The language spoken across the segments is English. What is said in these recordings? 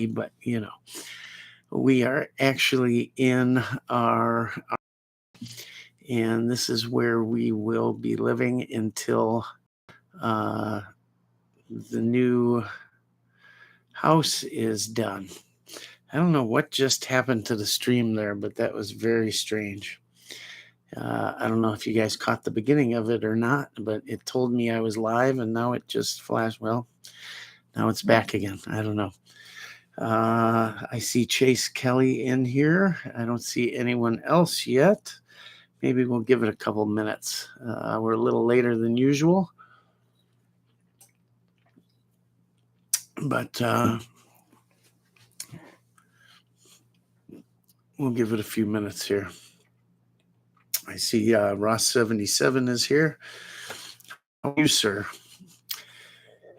but we are actually in our, and this is where we will be living until the new house is done. I don't know what just happened to the stream there, but that was very strange. I don't know if you guys caught the beginning of it or not, but it told me I was live, and now it just flashed. Well, now it's back again. I don't know. I see Chase Kelly in here. I don't see anyone else yet. Maybe we'll give it a couple minutes. We're a little later than usual, but we'll give it a few minutes here. I see Ross77 is here. How are you, sir?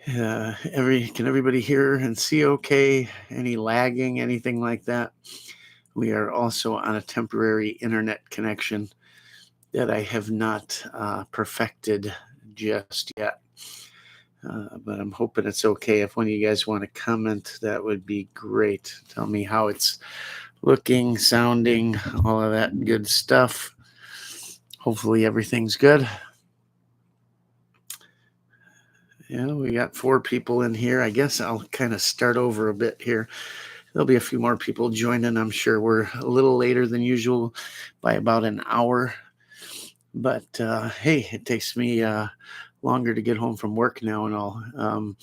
Can everybody hear and see okay? Any lagging, anything like that? We are also on a temporary internet connection that I have not perfected just yet. But I'm hoping it's okay. If one of you guys want to comment, that would be great. Tell me how it's looking, sounding, all of that good stuff. Hopefully everything's good. Yeah, we got 4 people in here. I guess I'll kind of start over a bit here. There'll be a few more people joining. I'm sure we're a little later than usual by about an hour. But hey, it takes me longer to get home from work now and all.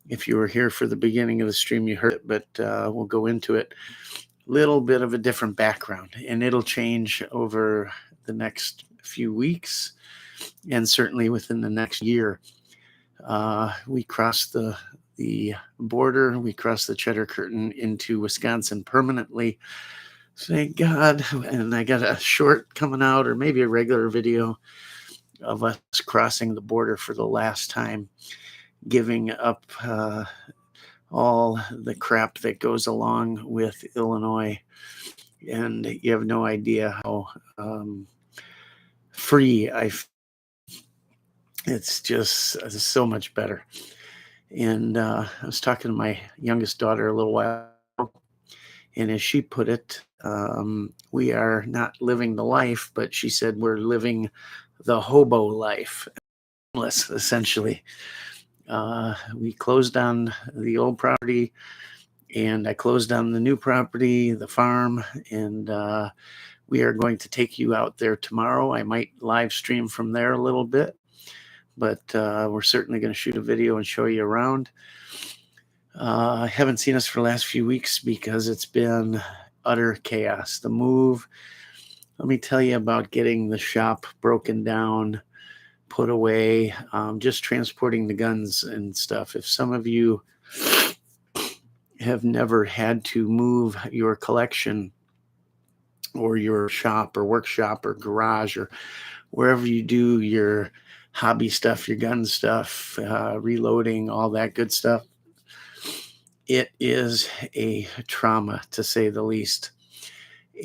If you were here for the beginning of the stream, you heard it, but we'll go into it. Little bit of a different background, and it'll change over the next few weeks and certainly within the next year. We crossed the border. We crossed the Cheddar Curtain into Wisconsin permanently. Thank God. And I got a short coming out, or maybe a regular video of us crossing the border for the last time, giving up all the crap that goes along with Illinois. And you have no idea how free I feel. It's just so much better. And I was talking to my youngest daughter a little while ago, and as she put it, we are not living the life, but she said we're living the hobo life, essentially. We closed on the old property, and I closed on the new property, the farm, and we are going to take you out there tomorrow. I might live stream from there a little bit, but we're certainly going to shoot a video and show you around. I haven't seen us for the last few weeks because it's been utter chaos. The move, let me tell you about getting the shop broken down, put away, just transporting the guns and stuff. If some of you have never had to move your collection or your shop or workshop or garage or wherever you do your hobby stuff, your gun stuff, reloading, all that good stuff, it is a trauma, to say the least.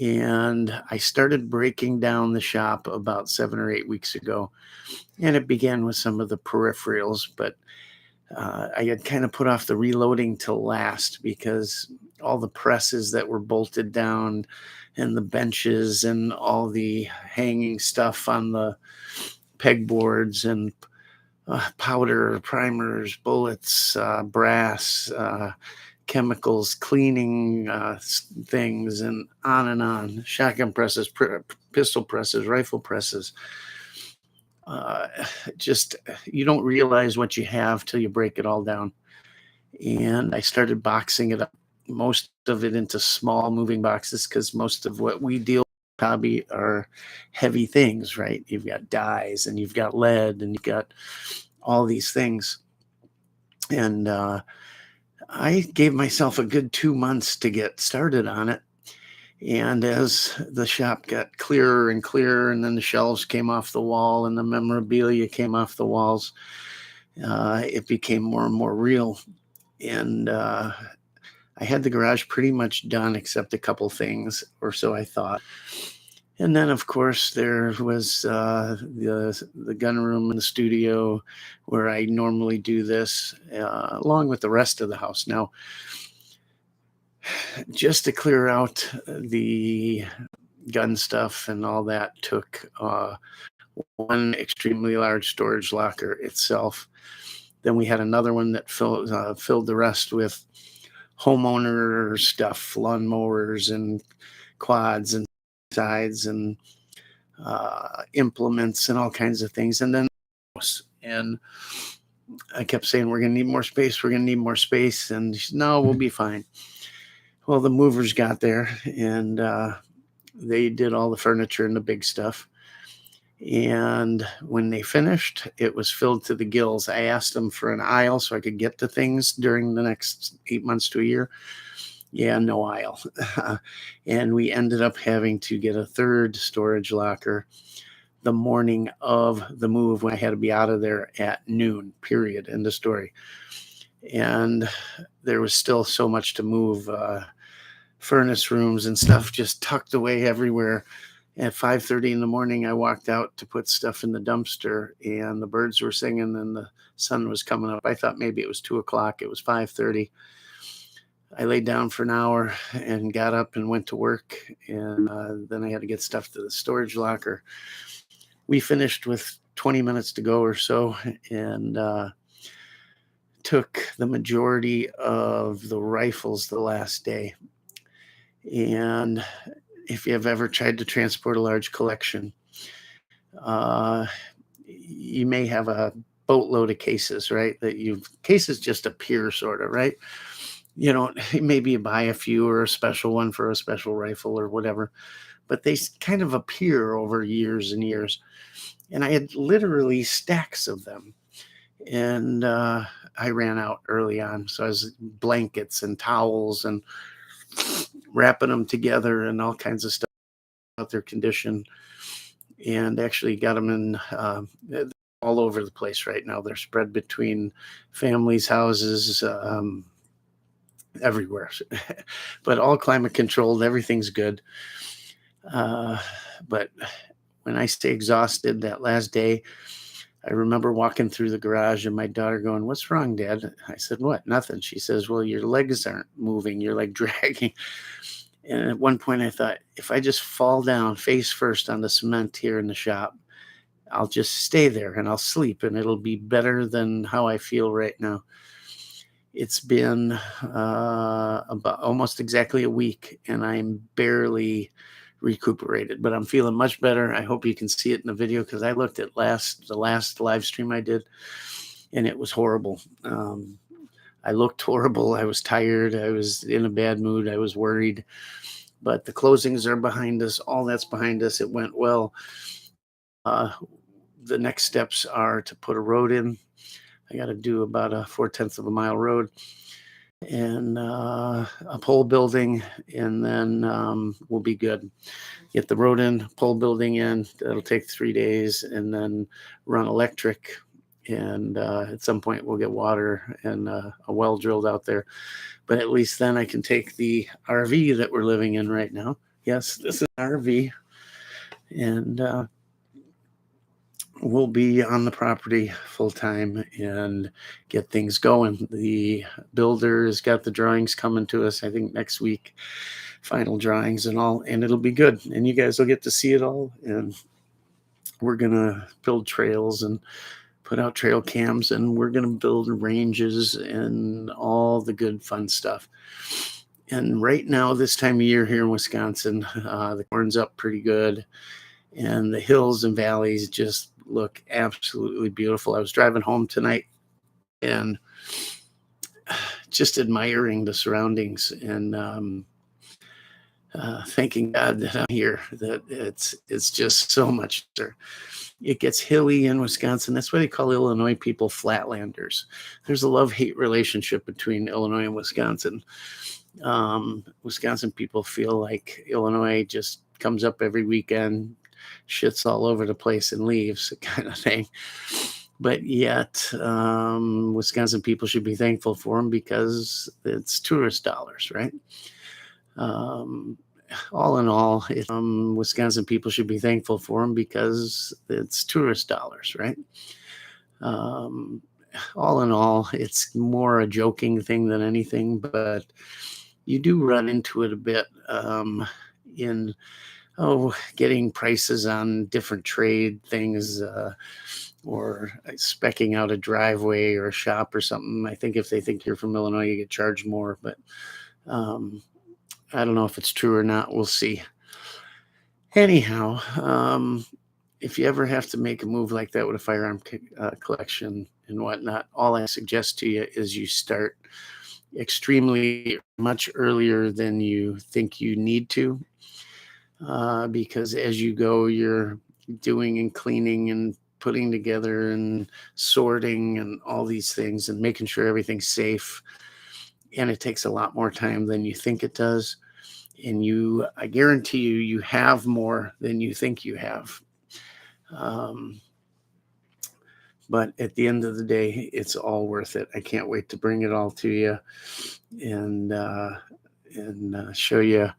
And I started breaking down the shop about 7 or 8 weeks ago, and it began with some of the peripherals, but I had kind of put off the reloading till last because all the presses that were bolted down and the benches and all the hanging stuff on the pegboards and powder, primers, bullets, brass, chemicals, cleaning things, and on. Shotgun presses, pistol presses, rifle presses. Just, you don't realize what you have till you break it all down. And I started boxing it up, most of it into small moving boxes, because most of what we deal with hobby are heavy things, right? You've got dyes and you've got lead and you've got all these things. And I gave myself a good 2 months to get started on it. And as the shop got clearer and clearer, and then the shelves came off the wall and the memorabilia came off the walls, it became more and more real. And I had the garage pretty much done except a couple things, or so I thought. And then, of course, there was the gun room and the studio where I normally do this, along with the rest of the house. Now, just to clear out the gun stuff and all that took one extremely large storage locker itself. Then we had another one that filled the rest with homeowner stuff, lawnmowers and quads and sides and implements and all kinds of things. And then and I kept saying, we're going to need more space. We're going to need more space. And she said, no, we'll be fine. Well, the movers got there and they did all the furniture and the big stuff. And when they finished, it was filled to the gills. I asked them for an aisle so I could get to things during the next 8 months to a year. Yeah, no aisle. And we ended up having to get a third storage locker the morning of the move when I had to be out of there at noon, period, end of story. And there was still so much to move, furnace rooms and stuff just tucked away everywhere. At 5:30 in the morning, I walked out to put stuff in the dumpster, and the birds were singing and the sun was coming up. I thought maybe it was 2 o'clock. It was 5:30. I laid down for an hour and got up and went to work, and then I had to get stuff to the storage locker. We finished with 20 minutes to go or so, and took the majority of the rifles the last day. And if you have ever tried to transport a large collection, you may have a boatload of cases, right? Cases just appear sort of, right? You know, maybe you buy a few or a special one for a special rifle or whatever, but they kind of appear over years and years. And I had literally stacks of them. And I ran out early on. So I was blankets and towels and wrapping them together and all kinds of stuff about their condition. And actually got them in all over the place right now. They're spread between families' houses, everywhere. But all climate controlled. Everything's good. But when I stay exhausted that last day, I remember walking through the garage and my daughter going, "What's wrong, Dad?" I said, "What?" "Nothing." She says, "Well, your legs aren't moving. You're like dragging." And at one point I thought, if I just fall down face first on the cement here in the shop, I'll just stay there and I'll sleep and it'll be better than how I feel right now. It's been about almost exactly a week and I'm barely recuperated, but I'm feeling much better. I hope you can see it in the video because I looked at the last live stream I did and it was horrible. I looked horrible. I was tired. I was in a bad mood. I was worried, but the closings are behind us. All that's behind us. It went well. The next steps are to put a road in. I got to do about a 4/10 of a mile road and a pole building, and then we'll be good. Get the road in, pole building in. That'll take 3 days, and then run electric. And at some point we'll get water and a well drilled out there. But at least then I can take the RV that we're living in right now. Yes, this is an RV. And we'll be on the property full time and get things going. The builder has got the drawings coming to us, I think next week, final drawings and all, and it'll be good. And you guys will get to see it all. And we're going to build trails and put out trail cams, and we're going to build ranges and all the good fun stuff. And right now, this time of year here in Wisconsin, the corn's up pretty good, and the hills and valleys just look absolutely beautiful. I was driving home tonight and just admiring the surroundings and thanking God that I'm here, that it's just so much better. It gets hilly in Wisconsin. That's why they call Illinois people flatlanders. There's a love-hate relationship between Illinois and Wisconsin. Wisconsin people feel like Illinois just comes up every weekend, shits all over the place and leaves, kind of thing. But yet, Wisconsin people should be thankful for them because it's tourist dollars, right? All in all, Wisconsin people should be thankful for them because it's tourist dollars, right? All in all, it's more a joking thing than anything, but you do run into it a bit in getting prices on different trade things, or specking out a driveway or a shop or something. I think if they think you're from Illinois, you get charged more, but um, I don't know if it's true or not. We'll see. Anyhow, if you ever have to make a move like that with a firearm collection and whatnot, all I suggest to you is you start extremely much earlier than you think you need to, because as you go, you're doing and cleaning and putting together and sorting and all these things and making sure everything's safe. And it takes a lot more time than you think it does. And I guarantee you, you have more than you think you have. Um, but at the end of the day, it's all worth it. I can't wait to bring it all to you and show you.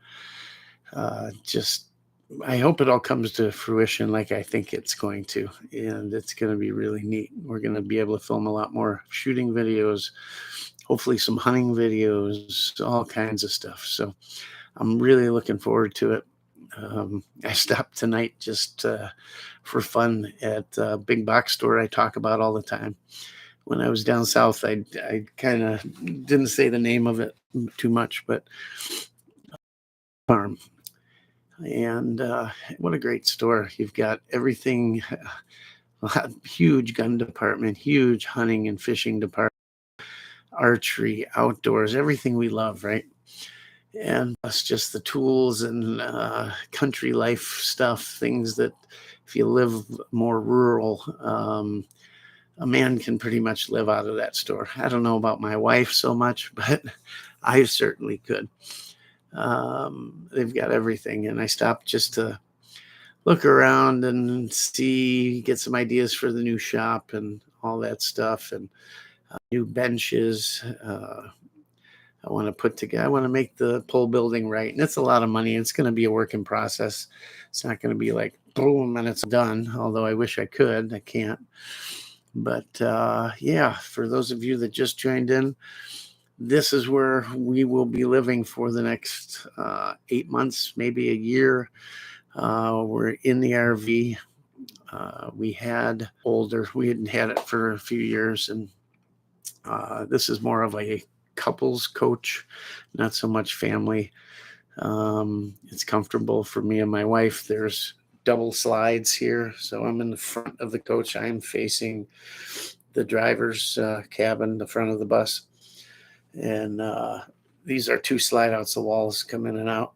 Just, I hope it all comes to fruition like I think it's going to, and it's going to be really neat. We're going to be able to film a lot more shooting videos, hopefully some hunting videos, all kinds of stuff. So I'm really looking forward to it. I stopped tonight just for fun at a big box store I talk about all the time. When I was down south, I kind of didn't say the name of it too much, but farm. And what a great store. You've got everything, a huge gun department, huge hunting and fishing department, archery, outdoors, everything we love, right? And plus just the tools and country life stuff, things that if you live more rural, a man can pretty much live out of that store. I don't know about my wife so much, but I certainly could. They've got everything. And I stopped just to look around and see, get some ideas for the new shop and all that stuff, and new benches. I want to put together, I want to make the pole building right. And it's a lot of money. It's going to be a work in process. It's not going to be like boom and it's done. Although I wish I could, I can't. But yeah, for those of you that just joined in, this is where we will be living for the next 8 months, maybe a year. We're in the RV. We hadn't had it for a few years. And this is more of a couples coach, not so much family. It's comfortable for me and my wife. There's double slides here, so I'm in the front of the coach. I'm facing the driver's cabin, the front of the bus, and these are two slide outs. The walls come in and out,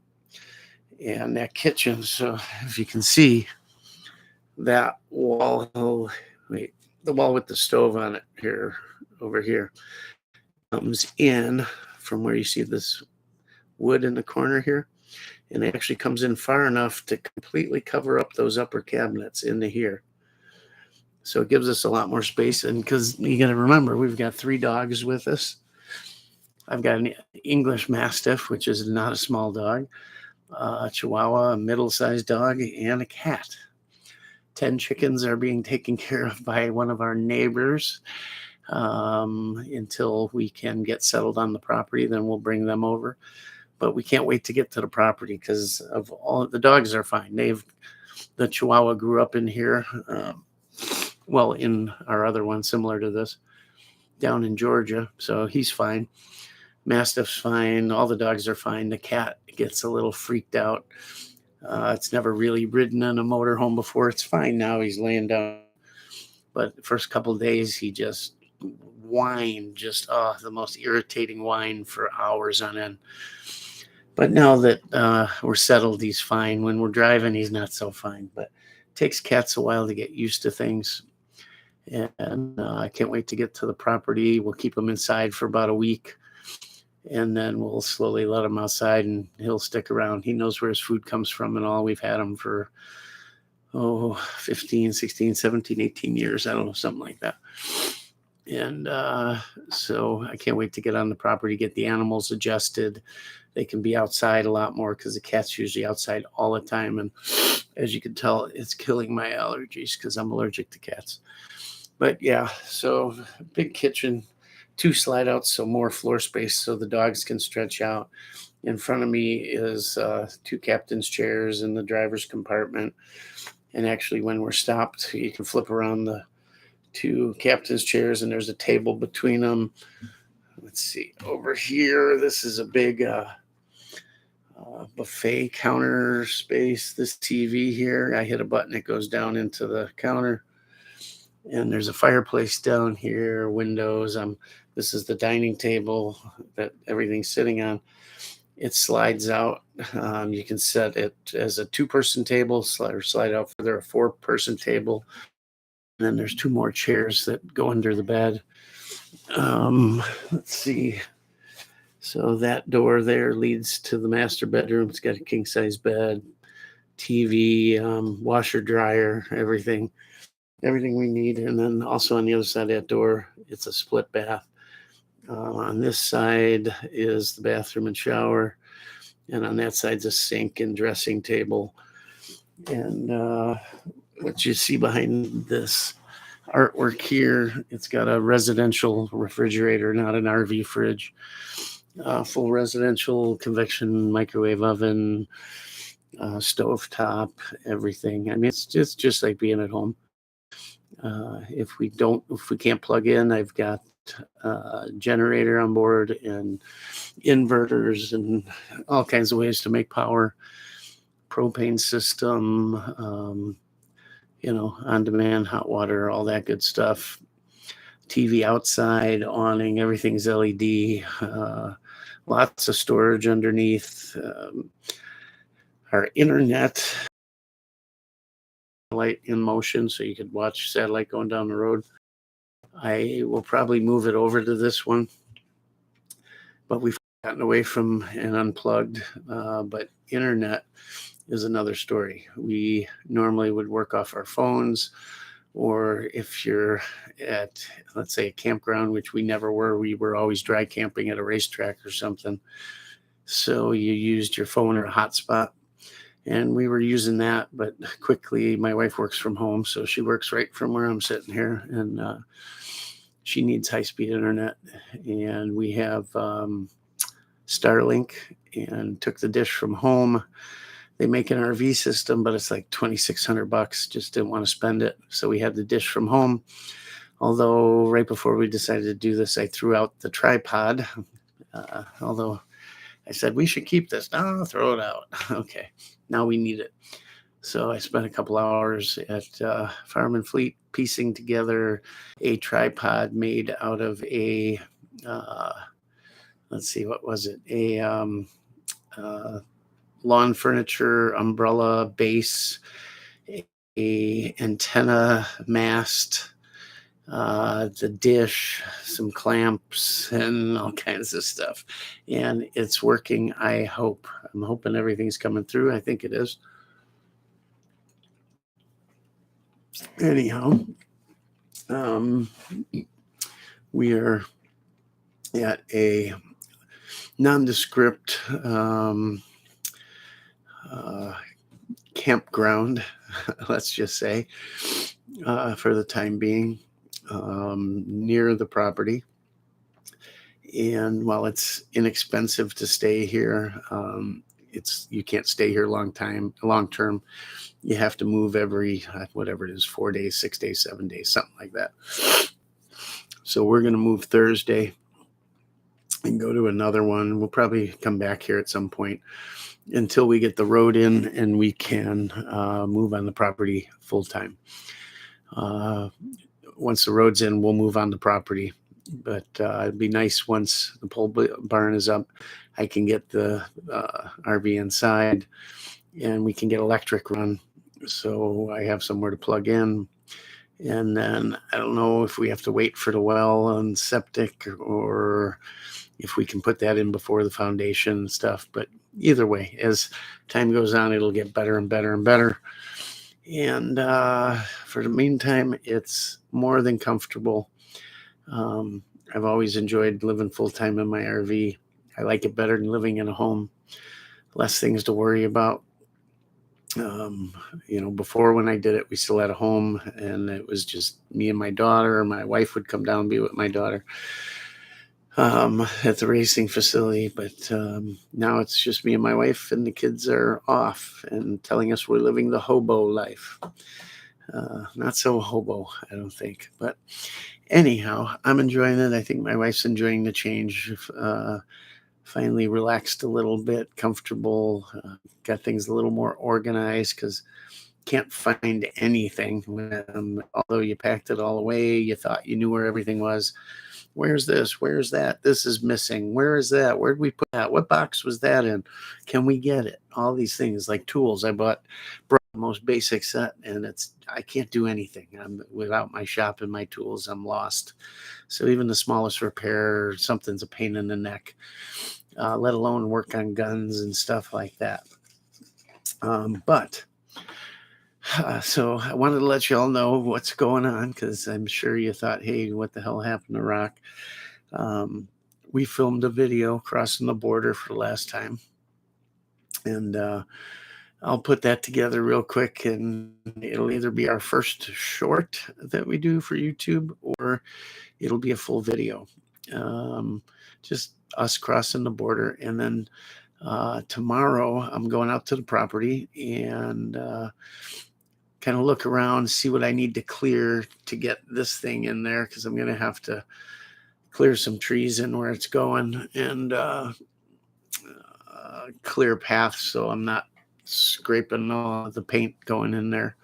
and that kitchen. So if you can see that wall, the wall with the stove on it here, over here, comes in from where you see this wood in the corner here, and it actually comes in far enough to completely cover up those upper cabinets into here. So it gives us a lot more space. And because you got to remember, we've got 3 dogs with us. I've got an English Mastiff, which is not a small dog, a Chihuahua, a middle-sized dog, and a cat. 10 chickens are being taken care of by one of our neighbors. Until we can get settled on the property, then we'll bring them over. But we can't wait to get to the property because of all the dogs are fine. The Chihuahua grew up in here, in our other one, similar to this, down in Georgia. So he's fine. Mastiff's fine. All the dogs are fine. The cat gets a little freaked out. It's never really ridden in a motorhome before. It's fine now. He's laying down. But the first couple of days, he just whined, the most irritating whine for hours on end. But now that we're settled, he's fine. When we're driving, he's not so fine. But it takes cats a while to get used to things. And I can't wait to get to the property. We'll keep him inside for about a week. And then we'll slowly let him outside, and he'll stick around. He knows where his food comes from and all. We've had him for 15, 16, 17, 18 years. I don't know, something like that. And so I can't wait to get on the property, get the animals adjusted. They can be outside a lot more because the cat's usually outside all the time. And as you can tell, it's killing my allergies because I'm allergic to cats. But yeah, so big kitchen, 2 slide outs, so more floor space so the dogs can stretch out. In front of me is 2 captain's chairs in the driver's compartment. And actually, when we're stopped, you can flip around the 2 captain's chairs, and there's a table between them. Let's see, over here, this is a big buffet counter space. This TV here, I hit a button, it goes down into the counter. And there's a fireplace down here, windows. This is the dining table that everything's sitting on. It slides out. You can set it as a 2-person table, slide out further, a 4-person table. And then there's 2 more chairs that go under the bed. Let's see. So that door there leads to the master bedroom. It's got a king-size bed, TV, washer, dryer, everything we need. And then also on the other side of that door, it's a split bath. On this side is the bathroom and shower. And on that side's a sink and dressing table. And what you see behind this artwork here, it's got a residential refrigerator, not an RV fridge. Full residential convection microwave oven, stove top, everything. I mean, it's just like being at home. If we can't plug in, I've got a generator on board and inverters and all kinds of ways to make power. Propane system, on-demand hot water, all that good stuff. TV outside, awning, everything's LED. Lots of storage underneath. Our internet light in motion, so you could watch satellite going down the road. I will probably move it over to this one, but we've gotten away from and unplugged. But internet is another story. We normally would work off our phones, or if you're at, let's say, a campground, which we never were, we were always dry camping at a racetrack or something. So you used your phone or a hotspot. And we were using that, but quickly, my wife works from home, so she works right from where I'm sitting here, and she needs high-speed internet. And we have Starlink, and took the dish from home. They make an RV system, but it's like $2,600. Just didn't want to spend it, so we had the dish from home. Although right before we decided to do this, I threw out the tripod. Although I said we should keep this. No, throw it out. Okay, now we need it. So I spent a couple hours at Farm and Fleet piecing together a tripod made out of a, let's see, what was it? A lawn furniture umbrella base, a antenna mast, the dish, some clamps, and all kinds of stuff. And it's working, I hope. I'm hoping everything's coming through. I think it is. Anyhow, we are at a nondescript campground, let's just say, for the time being, near the property. And while it's inexpensive to stay here, you can't stay here long term. You have to move every, whatever it is, 4 days, 6 days, 7 days, something like that. So we're going to move Thursday and go to another one. We'll probably come back here at some point until we get the road in and we can move on the property full time. Once the road's in, we'll move on the property. But it'd be nice once the pole barn is up, I can get the RV inside and we can get electric run. So I have somewhere to plug in. And then I don't know if we have to wait for the well and septic, or if we can put that in before the foundation and stuff. But either way, as time goes on, it'll get better and better and better. And for the meantime, it's more than comfortable. I've always enjoyed living full-time in my RV. I like it better than living in a home. Less things to worry about. Before, when I did it, we still had a home and it was just me and my daughter. My wife would come down and be with my daughter. at the racing facility, but now it's just me and my wife, and the kids are off and telling us we're living the hobo life. Not so hobo, I don't think, but anyhow, I'm enjoying it. I think my wife's enjoying the change. Finally relaxed a little bit, comfortable, got things a little more organized because can't find anything. Although you packed it all away, you thought you knew where everything was. Where's this? Where's that? This is missing. Where is that? Where did we put that? What box was that in? Can we get it? All these things like tools. Brought the most basic set, and I can't do anything. I'm without my shop and my tools. I'm lost. So even the smallest repair, something's a pain in the neck. Let alone work on guns and stuff like that. So I wanted to let you all know what's going on, because I'm sure you thought, hey, what the hell happened to Rock? We filmed a video crossing the border for the last time, and I'll put that together real quick, and it'll either be our first short that we do for YouTube, or it'll be a full video. Just us crossing the border, and then tomorrow I'm going out to the property and kind of look around, see what I need to clear to get this thing in there, because I'm going to have to clear some trees in where it's going, and clear paths so I'm not scraping all the paint going in there.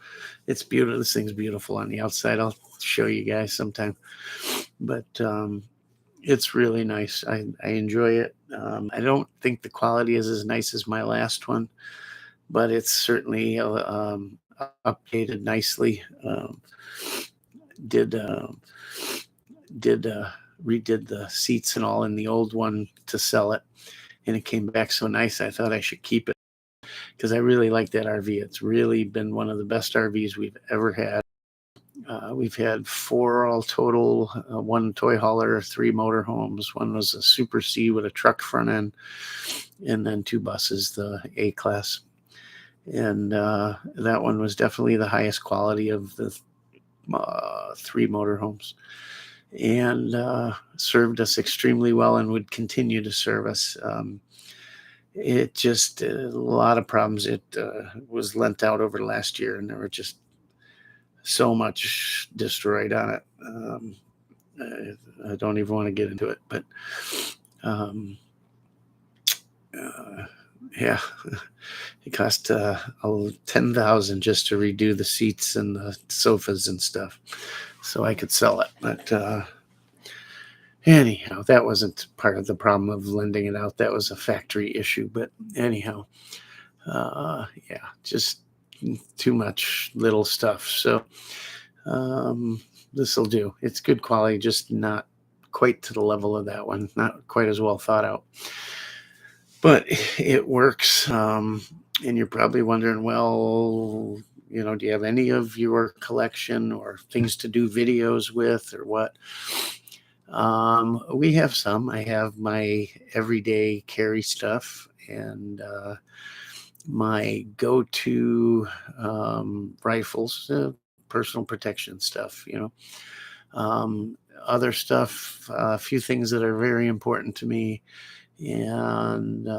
It's beautiful. This thing's beautiful on the outside. I'll show you guys sometime. But it's really nice. I enjoy it. I don't think the quality is as nice as my last one, but it's certainly updated nicely. Redid the seats and all in the old one to sell it, and it came back so nice. I thought I should keep it because I really like that RV. It's really been one of the best RVs we've ever had. We've had 4 all total, 1 toy hauler, 3 motorhomes. One was a Super C with a truck front end, and then 2 buses, the A class. And that one was definitely the highest quality of the 3 motorhomes, and served us extremely well and would continue to serve us. It just a lot of problems. It was lent out over the last year, and there were just so much destroyed on it. I don't even want to get into it, but yeah, it cost $10,000 just to redo the seats and the sofas and stuff, so I could sell it. But anyhow, that wasn't part of the problem of lending it out. That was a factory issue. But anyhow, yeah, just too much little stuff. So this will do. It's good quality, just not quite to the level of that one. Not quite as well thought out, but it works. And you're probably wondering, well, do you have any of your collection or things to do videos with or what? We have some. I have my everyday carry stuff, and my go-to rifles, personal protection stuff, other stuff, a few things that are very important to me, and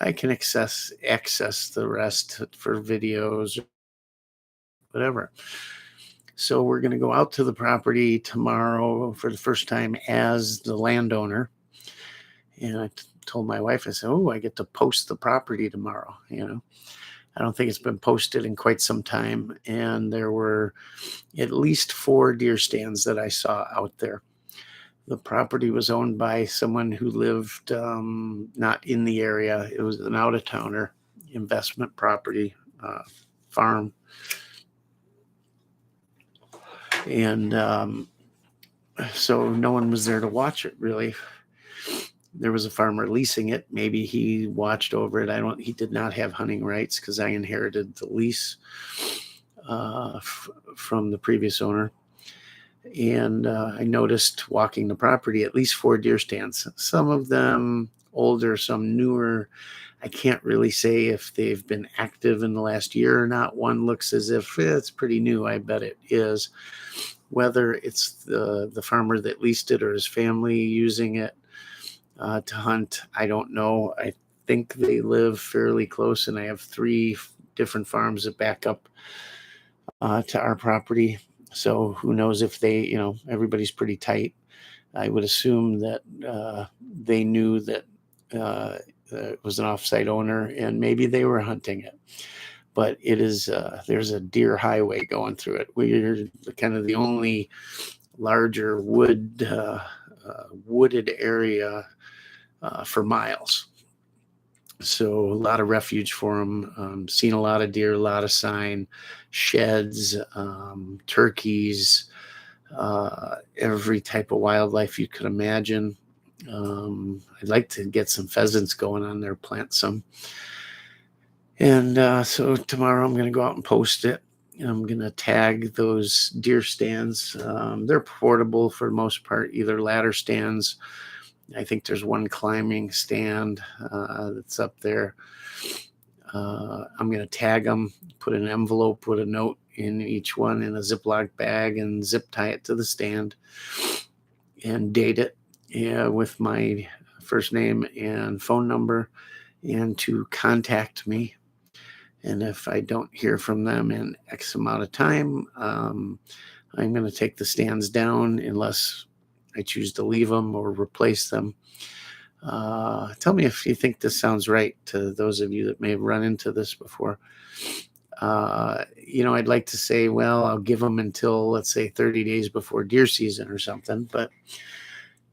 I can access the rest for videos, whatever. So we're going to go out to the property tomorrow for the first time as the landowner. And I told my wife, I said, oh, I get to post the property tomorrow. I don't think it's been posted in quite some time. And there were at least 4 deer stands that I saw out there. The property was owned by someone who lived not in the area. It was an out-of-towner investment property, farm. And so no one was there to watch it, really. There was a farmer leasing it. Maybe he watched over it. He did not have hunting rights because I inherited the lease from the previous owner. And I noticed walking the property at least 4 deer stands. Some of them older, some newer. I can't really say if they've been active in the last year or not. One looks as if it's pretty new. I bet it is. whether it's the farmer that leased it or his family using it to hunt, I don't know. I think they live fairly close, and I have three different farms that back up to our property. So who knows if they, everybody's pretty tight. I would assume that they knew that it was an offsite owner, and maybe they were hunting it. But it is there's a deer highway going through it. We're kind of the only larger wooded area for miles. So a lot of refuge for them. Seen a lot of deer, a lot of sign, sheds, turkeys, every type of wildlife you could imagine. I'd like to get some pheasants going on there, plant some. And so tomorrow I'm going to go out and post it. I'm going to tag those deer stands. They're portable for the most part, either ladder stands. I think there's one climbing stand that's up there. I'm going to tag them, put an envelope with a note in each one in a Ziploc bag, and zip tie it to the stand and date it with my first name and phone number, and to contact me. And if I don't hear from them in X amount of time, I'm going to take the stands down unless I choose to leave them or replace them. Tell me if you think this sounds right to those of you that may have run into this before. I'd like to say, well, I'll give them until, let's say, 30 days before deer season or something, but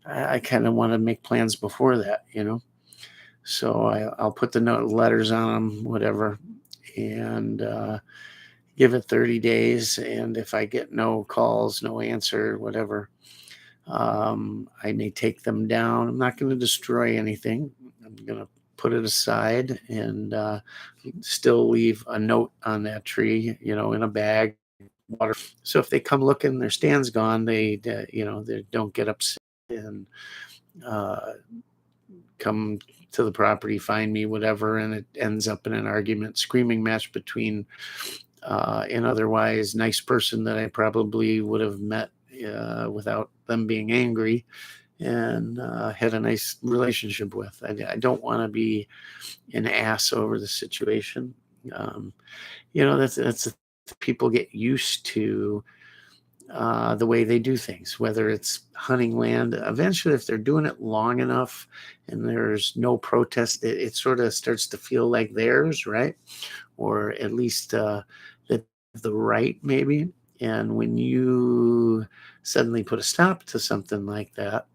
I kind of want to make plans before that, So I'll put the letters on them, whatever, and give it 30 days. And if I get no calls, no answer, whatever, I may take them down. I'm not going to destroy anything. I'm going to put it aside and still leave a note on that tree, in a bag, water. So if they come looking, their stand's gone, they don't get upset and come to the property, find me, whatever, and it ends up in an argument, screaming match between an otherwise nice person that I probably would have met without them being angry, and had a nice relationship with. I don't want to be an ass over the situation. That's people get used to the way they do things, whether it's hunting land. Eventually, if they're doing it long enough and there's no protest, it sort of starts to feel like theirs, right? Or at least that the right, maybe. And when you suddenly put a stop to something like that,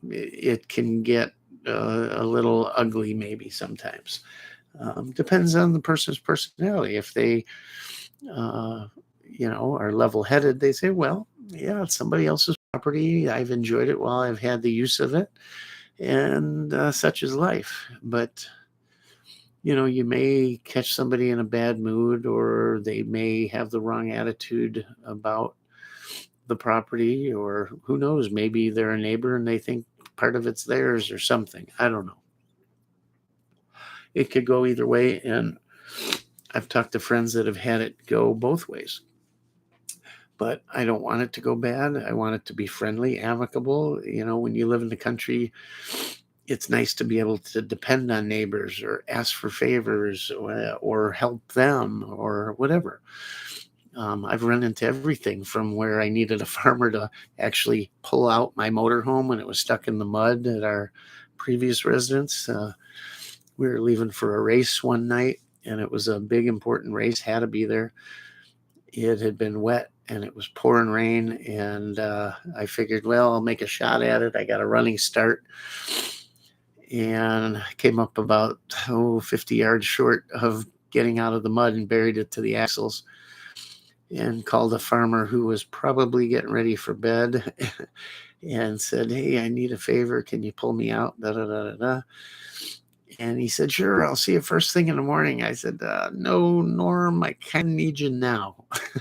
it can get a little ugly, maybe sometimes. Depends on the person's personality. If they are level-headed, they say, well, yeah, it's somebody else's property. I've enjoyed it while I've had the use of it, and such is life. But you may catch somebody in a bad mood, or they may have the wrong attitude about the property, or who knows, maybe they're a neighbor and they think part of it's theirs or something. I don't know. It could go either way, and I've talked to friends that have had it go both ways. But I don't want it to go bad. I want it to be friendly, amicable. When you live in the country, it's nice to be able to depend on neighbors or ask for favors or help them or whatever. I've run into everything from where I needed a farmer to actually pull out my motorhome when it was stuck in the mud at our previous residence. We were leaving for a race one night, and it was a big, important race, had to be there. It had been wet and it was pouring rain, and I figured, well, I'll make a shot at it. I got a running start and came up about 50 yards short of getting out of the mud and buried it to the axles, and called a farmer who was probably getting ready for bed and said, hey, I need a favor. Can you pull me out? Da, da, da, da, da. And he said, sure, I'll see you first thing in the morning. I said, no, Norm, I kind of need you now. He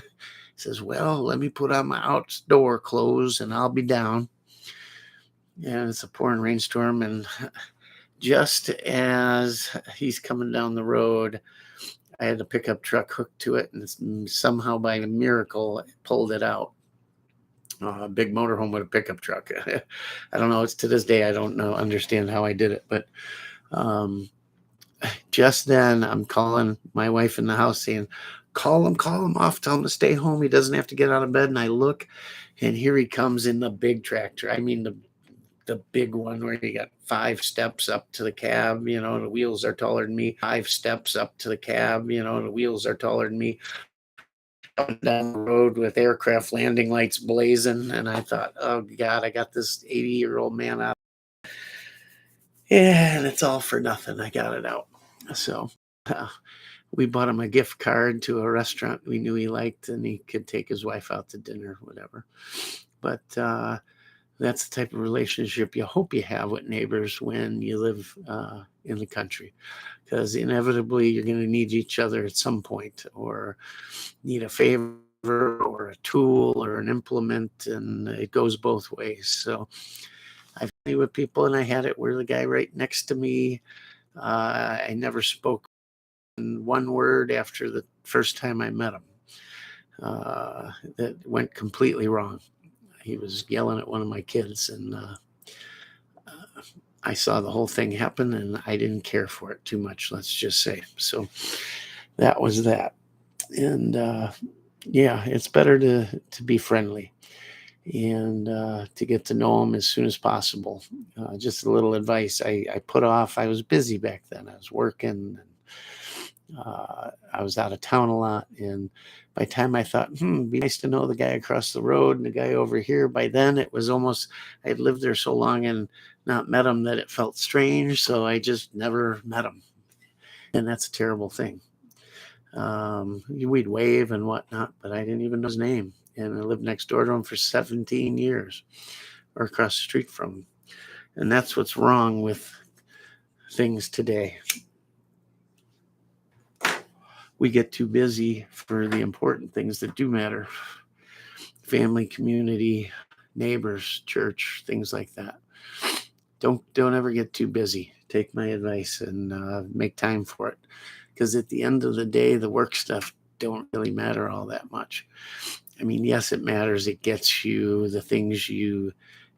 says, well, let me put on my outdoor clothes and I'll be down. And it's a pouring rainstorm. And just as he's coming down the road, I had a pickup truck hooked to it, and somehow by a miracle it pulled it out. A big motorhome with a pickup truck. I don't know. It's to this day I don't know understand how I did it, but um, just then I'm calling my wife in the house saying, call him off, tell him to stay home. He doesn't have to get out of bed. And I look, and here he comes in the big tractor. I mean, the big one where you got 5 steps up to the cab, the wheels are taller than me. 5 steps up to the cab, the wheels are taller than me. Up down the road with aircraft landing lights blazing. And I thought, oh God, I got this 80-year-old man out. Yeah, and it's all for nothing. I got it out. So we bought him a gift card to a restaurant we knew he liked, and he could take his wife out to dinner, whatever. But that's the type of relationship you hope you have with neighbors when you live in the country, because inevitably you're going to need each other at some point, or need a favor or a tool or an implement, and it goes both ways. So I've been with people, and I had it where the guy right next to me, I never spoke one word after the first time I met him. That went completely wrong. He was yelling at one of my kids, and I saw the whole thing happen, and I didn't care for it too much, let's just say. So that was that. And yeah, it's better to be friendly and to get to know them as soon as possible. Just a little advice I put off. I was busy back then. I was working. I was out of town a lot, and by the time I thought, it'd be nice to know the guy across the road and the guy over here, by then it was almost, I'd lived there so long and not met him that it felt strange, so I just never met him. And that's a terrible thing. We'd wave and whatnot, but I didn't even know his name. And I lived next door to him for 17 years, or across the street from him. And that's what's wrong with things today. We get too busy for the important things that do matter. Family, community, neighbors, church, things like that. Don't ever get too busy. Take my advice and make time for it. Because at the end of the day, the work stuff don't really matter all that much. I mean, yes, it matters. It gets you the things you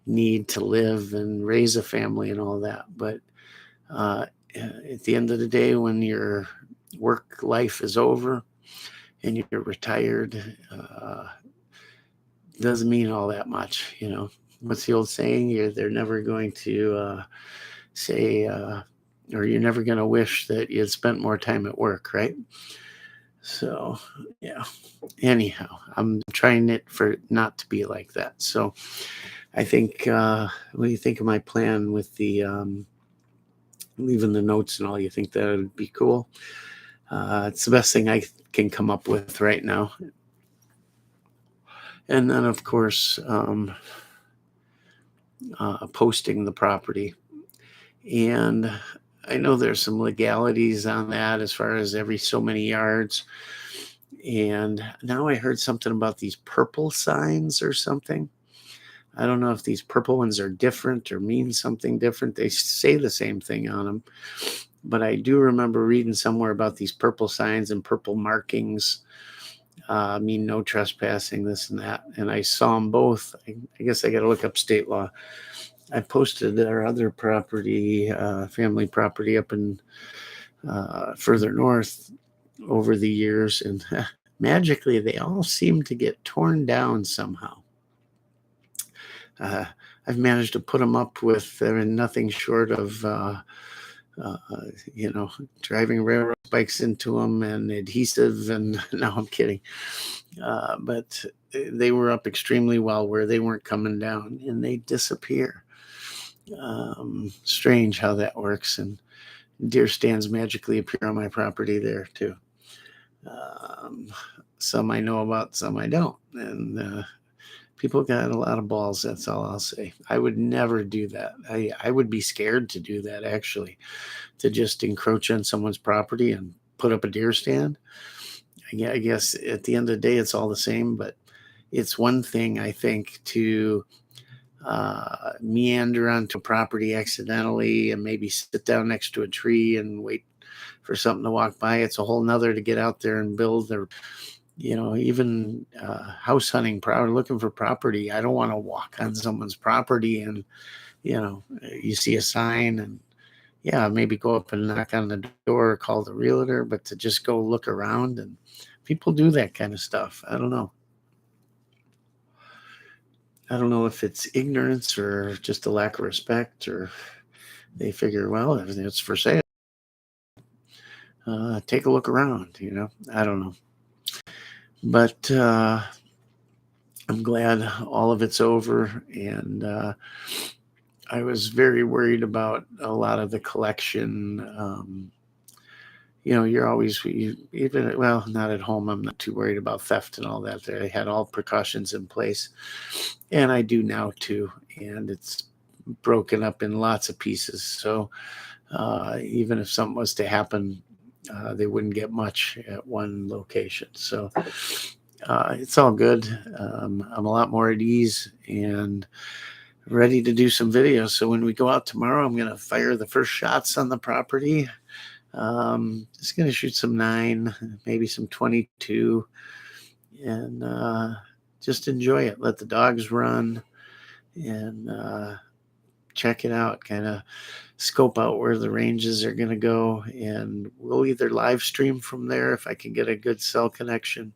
need to live and raise a family and all that. But at the end of the day, when your work life is over and you're retired, doesn't mean all that much. What's the old saying? They're never going to say, or you're never going to wish that you'd spent more time at work, right? So, yeah. Anyhow, I'm trying it for not to be like that. So I think, what do you think of my plan with the leaving the notes and all? You think that would be cool? It's the best thing I can come up with right now. And then, of course, posting the property. And I know there's some legalities on that as far as every so many yards. And now I heard something about these purple signs or something. I don't know if these purple ones are different or mean something different. They say the same thing on them. But I do remember reading somewhere about these purple signs and purple markings. Mean no trespassing, this and that. And I saw them both. I guess I got to look up state law. I posted our other property, family property up in further north over the years, and magically they all seem to get torn down somehow. I've managed to put them up with nothing short of, driving railroad spikes into them and adhesive, and no, I'm kidding. But they were up extremely well where they weren't coming down, and they disappear. Strange how that works. And deer stands magically appear on my property there too. Some I know about, some I don't. And people got a lot of balls, that's all I'll say. I would never do that. I would be scared to do that, actually, to just encroach on someone's property and put up a deer stand. I guess at the end of the day, it's all the same, but it's one thing, I think, to meander onto a property accidentally and maybe sit down next to a tree and wait for something to walk by. It's a whole nother to get out there and build, or even house hunting, looking for property. I don't want to walk on someone's property and you see a sign and maybe go up and knock on the door, call the realtor, but to just go look around, and people do that kind of stuff. I don't know. I don't know if it's ignorance or just a lack of respect, or they figure, well, if it's for sale, take a look around, I don't know. But I'm glad all of it's over. And I was very worried about a lot of the collection. You're always, even, well, not at home, I'm not too worried about theft and all that. They had all precautions in place. And I do now too. And it's broken up in lots of pieces. So even if something was to happen, they wouldn't get much at one location. So it's all good. I'm a lot more at ease and ready to do some videos. So when we go out tomorrow, I'm going to fire the first shots on the property. Just going to shoot some 9, maybe some 22, and just enjoy it. Let the dogs run and check it out, kind of scope out where the ranges are going to go. And we'll either live stream from there if I can get a good cell connection,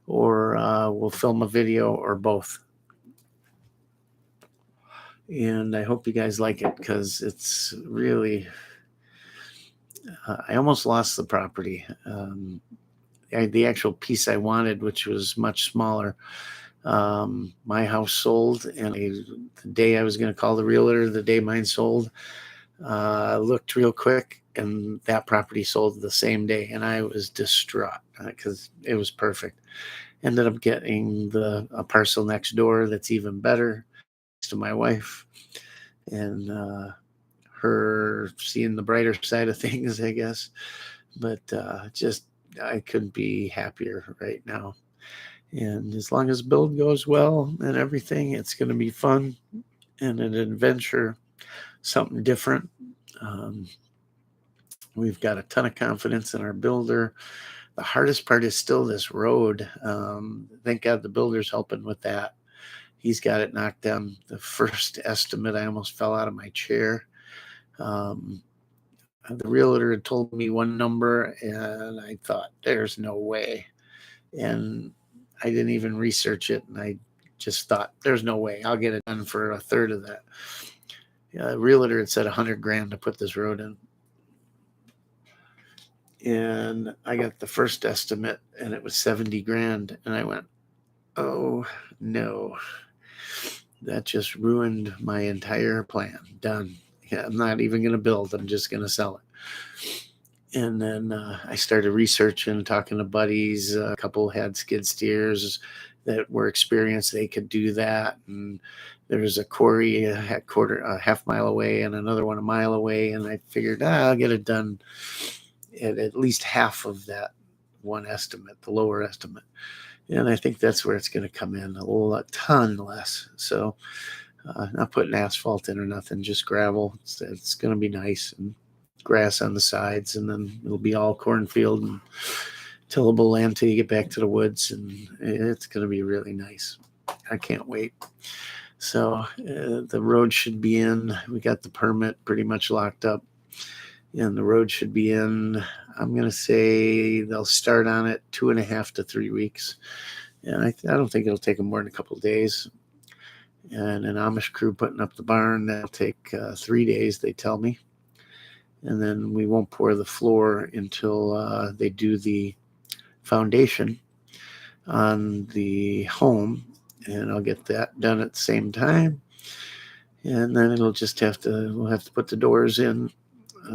or we'll film a video, or both. And I hope you guys like it, because it's really, I almost lost the property. The actual piece I wanted, which was much smaller, my house sold, and the day I was going to call the realtor, the day mine sold, looked real quick, and that property sold the same day, and I was distraught because it was perfect. Ended up getting a parcel next door that's even better, next to my wife, and her seeing the brighter side of things, I guess. But I couldn't be happier right now. And as long as build goes well and everything, it's going to be fun and an adventure, something different. We've got a ton of confidence in our builder. The hardest part is still this road. Thank God the builder's helping with that. He's got it knocked down. The first estimate, I almost fell out of my chair. The realtor had told me one number, and I thought, there's no way. And I didn't even research it, and I just thought, there's no way I'll get it done for a third of that. The realtor had said $100,000 to put this road in. And I got the first estimate, and it was $70,000. And I went, oh no, that just ruined my entire plan. Done. Yeah, I'm not even going to build. I'm just going to sell it. And then I started researching, talking to buddies. A couple had skid steers that were experienced. They could do that. And there was a quarry a half mile away, and another one a mile away. And I figured, I'll get it done at least half of that one estimate, the lower estimate. And I think that's where it's going to come in, a ton less. So not putting asphalt in or nothing, just gravel. It's going to be nice, and grass on the sides, and then it'll be all cornfield and tillable land till you get back to the woods, and it's going to be really nice. I can't wait. So the road should be in. We got the permit pretty much locked up, and the road should be in. I'm going to say they'll start on it 2.5 to 3 weeks. And I don't think it'll take them more than a couple of days. And an Amish crew putting up the barn, that'll take 3 days, they tell me. And then we won't pour the floor until they do the foundation on the home. And I'll get that done at the same time. And then we'll have to put the doors in,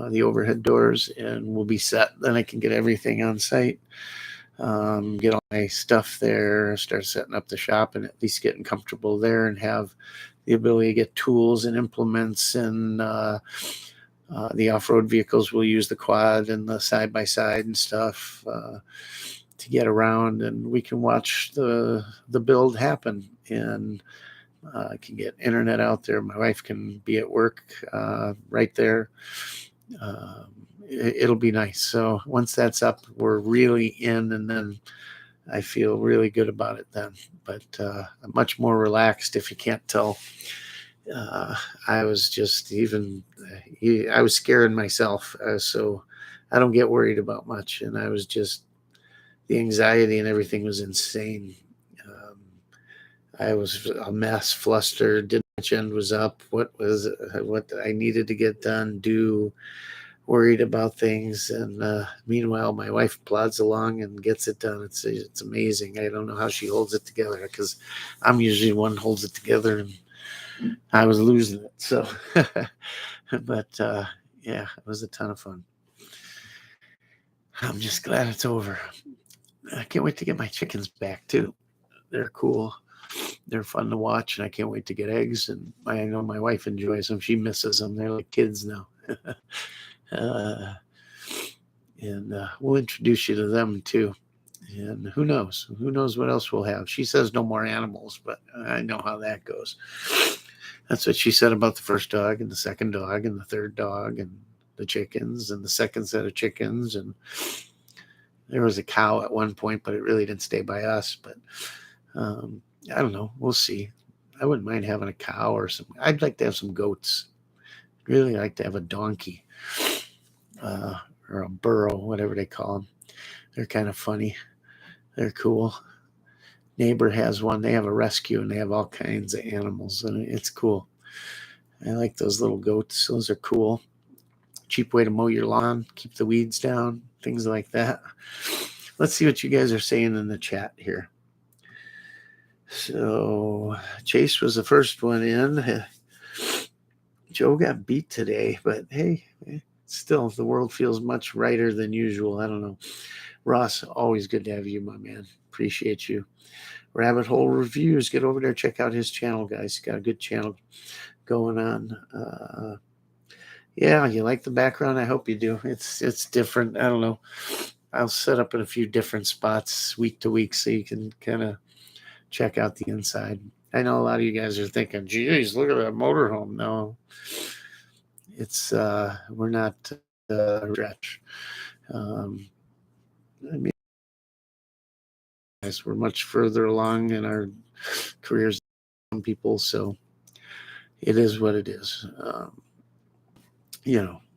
the overhead doors, and we'll be set. Then I can get everything on site, get all my stuff there, start setting up the shop, and at least getting comfortable there, and have the ability to get tools and implements. And the off-road vehicles will use the quad and the side-by-side and stuff to get around, and we can watch the build happen. And I can get internet out there. My wife can be at work right there. it'll be nice. So once that's up, we're really in, and then I feel really good about it then. But I'm much more relaxed, if you can't tell. Uh, I was just I was scaring myself. So I don't get worried about much. And I was just, the anxiety and everything was insane. Um, I was a mess, flustered, didn't know which end was up, what I needed to get done, do, worried about things. And meanwhile, my wife plods along and gets it done. It's amazing. I don't know how she holds it together, because I'm usually the one who holds it together, and I was losing it. So, but yeah, it was a ton of fun. I'm just glad it's over. I can't wait to get my chickens back too. They're cool. They're fun to watch, and I can't wait to get eggs. And I know my wife enjoys them. She misses them. They're like kids now. uh, and we'll introduce you to them too. And who knows? Who knows what else we'll have? She says no more animals, but I know how that goes. That's what she said about the first dog and the second dog and the third dog and the chickens and the second set of chickens. And there was a cow at one point, but it really didn't stay by us. But I don't know. We'll see. I wouldn't mind having a cow or some. I'd like to have some goats. Really like to have a donkey or a burro, whatever they call them. They're kind of funny. They're cool. Neighbor has one. They have a rescue, and they have all kinds of animals, and it's cool. I like those little goats. Those are cool. Cheap way to mow your lawn, keep the weeds down, things like that. Let's see what you guys are saying in the chat here. So Chase was the first one in. Joe got beat today, but hey, still the world feels much brighter than usual. I don't know. Ross, always good to have you, my man. Appreciate you. Rabbit Hole Reviews, get over there, check out his channel, guys. He's got a good channel going on. Yeah, you like the background? I hope you do. It's different. I don't know. I'll set up in a few different spots week to week so you can kind of check out the inside. I know a lot of you guys are thinking, geez, look at that motorhome. No, it's we're not stretch. I mean, we're much further along in our careers than some people, so it is what it is.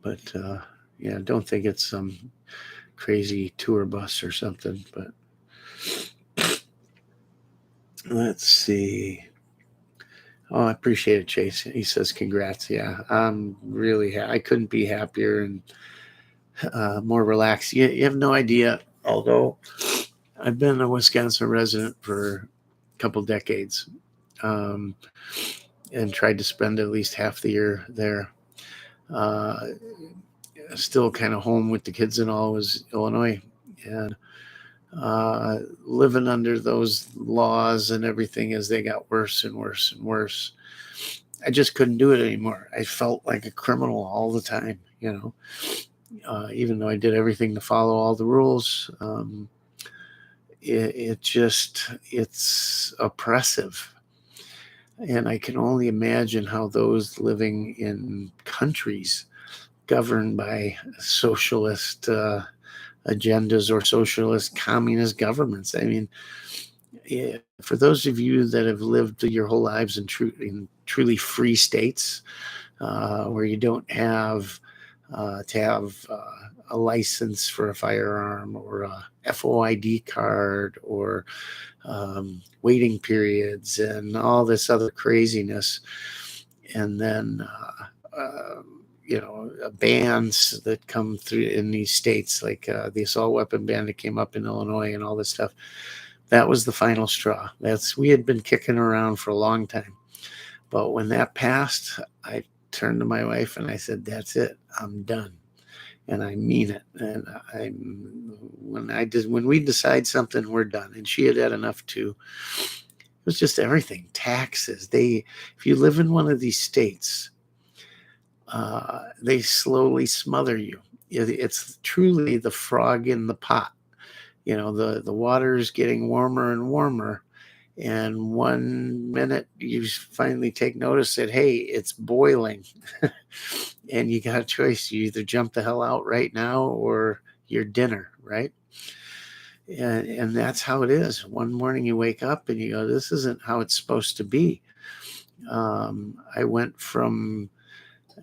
But yeah, don't think it's some crazy tour bus or something. But let's see. Oh, I appreciate it, Chase. He says congrats. Yeah, I'm really I couldn't be happier and more relaxed. You have no idea, although I've been a Wisconsin resident for a couple decades, and tried to spend at least half the year there. Still kind of home with the kids and all was Illinois. And living under those laws and everything as they got worse and worse and worse, I just couldn't do it anymore. I felt like a criminal all the time, even though I did everything to follow all the rules. It's oppressive. And I can only imagine how those living in countries governed by socialist agendas or socialist communist governments. I mean, for those of you that have lived your whole lives in truly free states, where you don't have to have a license for a firearm or a FOID card or waiting periods and all this other craziness, and then bans that come through in these states, like the assault weapon ban that came up in Illinois and all this stuff. That was the final straw. We had been kicking around for a long time. But when that passed, I turned to my wife and I said, that's it. I'm done. And I mean it. And when we decide something, we're done. And she had enough too. It was just everything. Taxes. If you live in one of these states, they slowly smother you. It's truly the frog in the pot. The water is getting warmer and warmer, And one minute you finally take notice that, hey, it's boiling. And you got a choice. You either jump the hell out right now or your dinner, right? And that's how it is. One morning you wake up and you go, this isn't how it's supposed to be. I went from,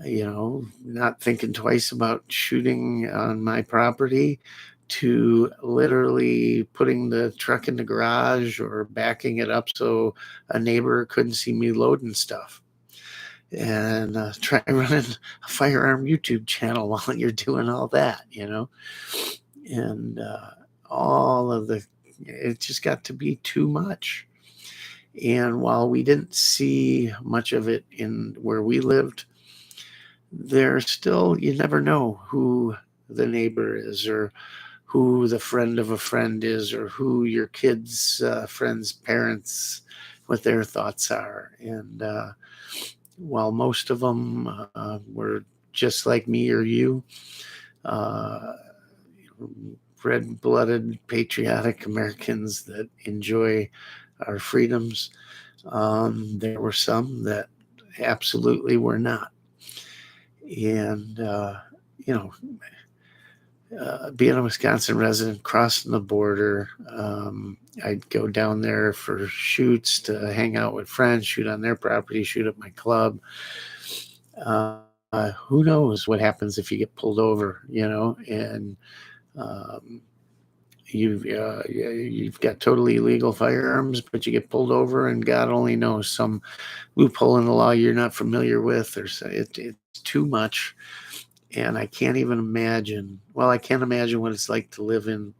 not thinking twice about shooting on my property to literally putting the truck in the garage or backing it up so a neighbor couldn't see me loading stuff. And try running a firearm YouTube channel while you're doing all that, and all of it just got to be too much. And while we didn't see much of it in where we lived, there's still, you never know who the neighbor is or who the friend of a friend is or who your kids' friends' parents, what their thoughts are. And while most of them were just like me or you, uh, red-blooded, patriotic Americans that enjoy our freedoms, there were some that absolutely were not. And, you know, being a Wisconsin resident, crossing the border, I'd go down there for shoots to hang out with friends, shoot on their property, shoot at my club. Who knows what happens if you get pulled over, and um, you've got totally illegal firearms, but you get pulled over, and God only knows some loophole in the law you're not familiar with, or it's too much. And I can't even imagine. Well, I can't imagine what it's like to live in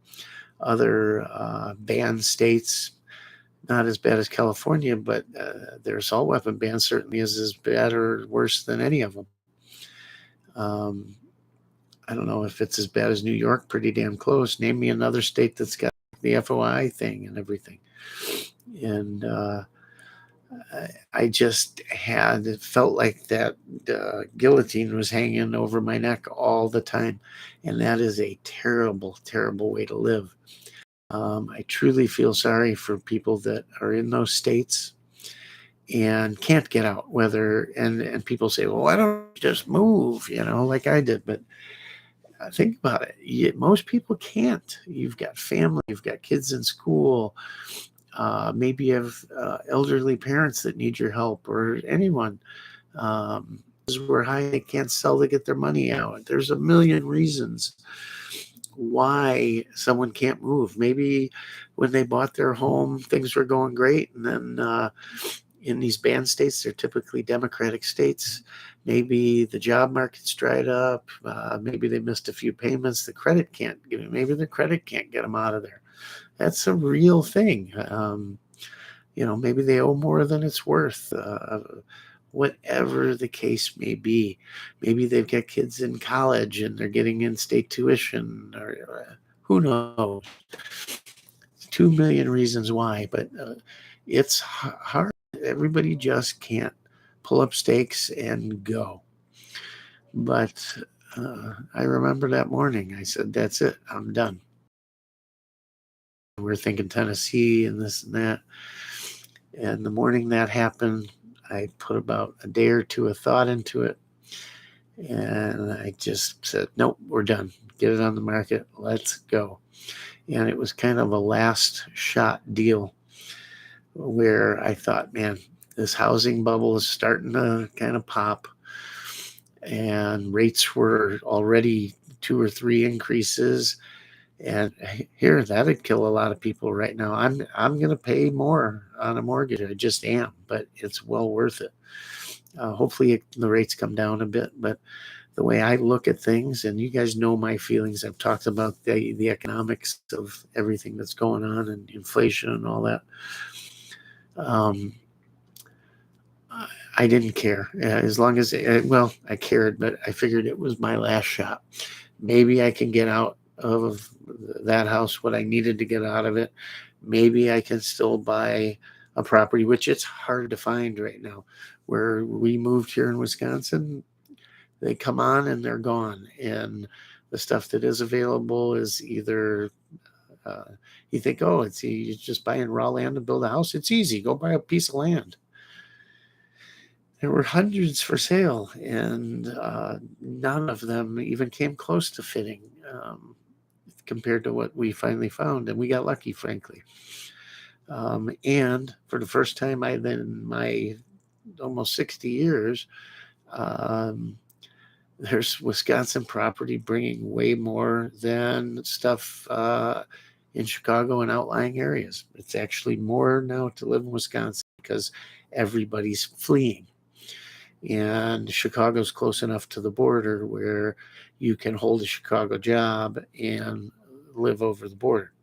other banned states. Not as bad as California, but their assault weapon ban certainly is as bad or worse than any of them. Um, I don't know if it's as bad as New York. Pretty damn close. Name me another state that's got the FOI thing and everything. And I just it felt like that guillotine was hanging over my neck all the time. And that is a terrible, terrible way to live. I truly feel sorry for people that are in those states and can't get out, and people say, well, why don't you just move, like I did. But think about it. Most people can't. You've got family, you've got kids in school. Maybe you have elderly parents that need your help, or anyone. Were high, they can't sell to get their money out. There's a million reasons why someone can't move. Maybe when they bought their home, things were going great, and then in these banned states, they're typically Democratic states. Maybe the job market's dried up. Maybe they missed a few payments. The credit can't give it. Maybe the credit can't get them out of there. That's a real thing. Maybe they owe more than it's worth. Whatever the case may be, maybe they've got kids in college and they're getting in-state tuition, or who knows? 2 million reasons why, but it's hard. Everybody just can't pull up stakes and go. But I remember that morning. I said, "That's it. I'm done." We're thinking Tennessee and this and that. And the morning that happened, I put about a day or two of thought into it. And I just said, nope, we're done. Get it on the market. Let's go. And it was kind of a last shot deal where I thought, man, this housing bubble is starting to kind of pop. And rates were already 2 or 3 increases. And here, that'd kill a lot of people right now. I'm going to pay more on a mortgage. I just am, but it's well worth it. Hopefully the rates come down a bit. But the way I look at things, and you guys know my feelings, I've talked about the economics of everything that's going on and inflation and all that. I didn't care as long as, I cared, but I figured it was my last shot. Maybe I can get out of that house what I needed to get out of it. Maybe I can still buy a property, which it's hard to find right now. Where we moved here in Wisconsin, they come on and they're gone. And the stuff that is available is either You think, oh, you're just buying raw land to build a house. It's easy. Go buy a piece of land. There were hundreds for sale, and none of them even came close to fitting compared to what we finally found. And we got lucky, frankly. And for the first time in my almost 60 years, there's Wisconsin property bringing way more than stuff in Chicago and outlying areas. It's actually more now to live in Wisconsin because everybody's fleeing. And Chicago's close enough to the border where you can hold a Chicago job and live over the border.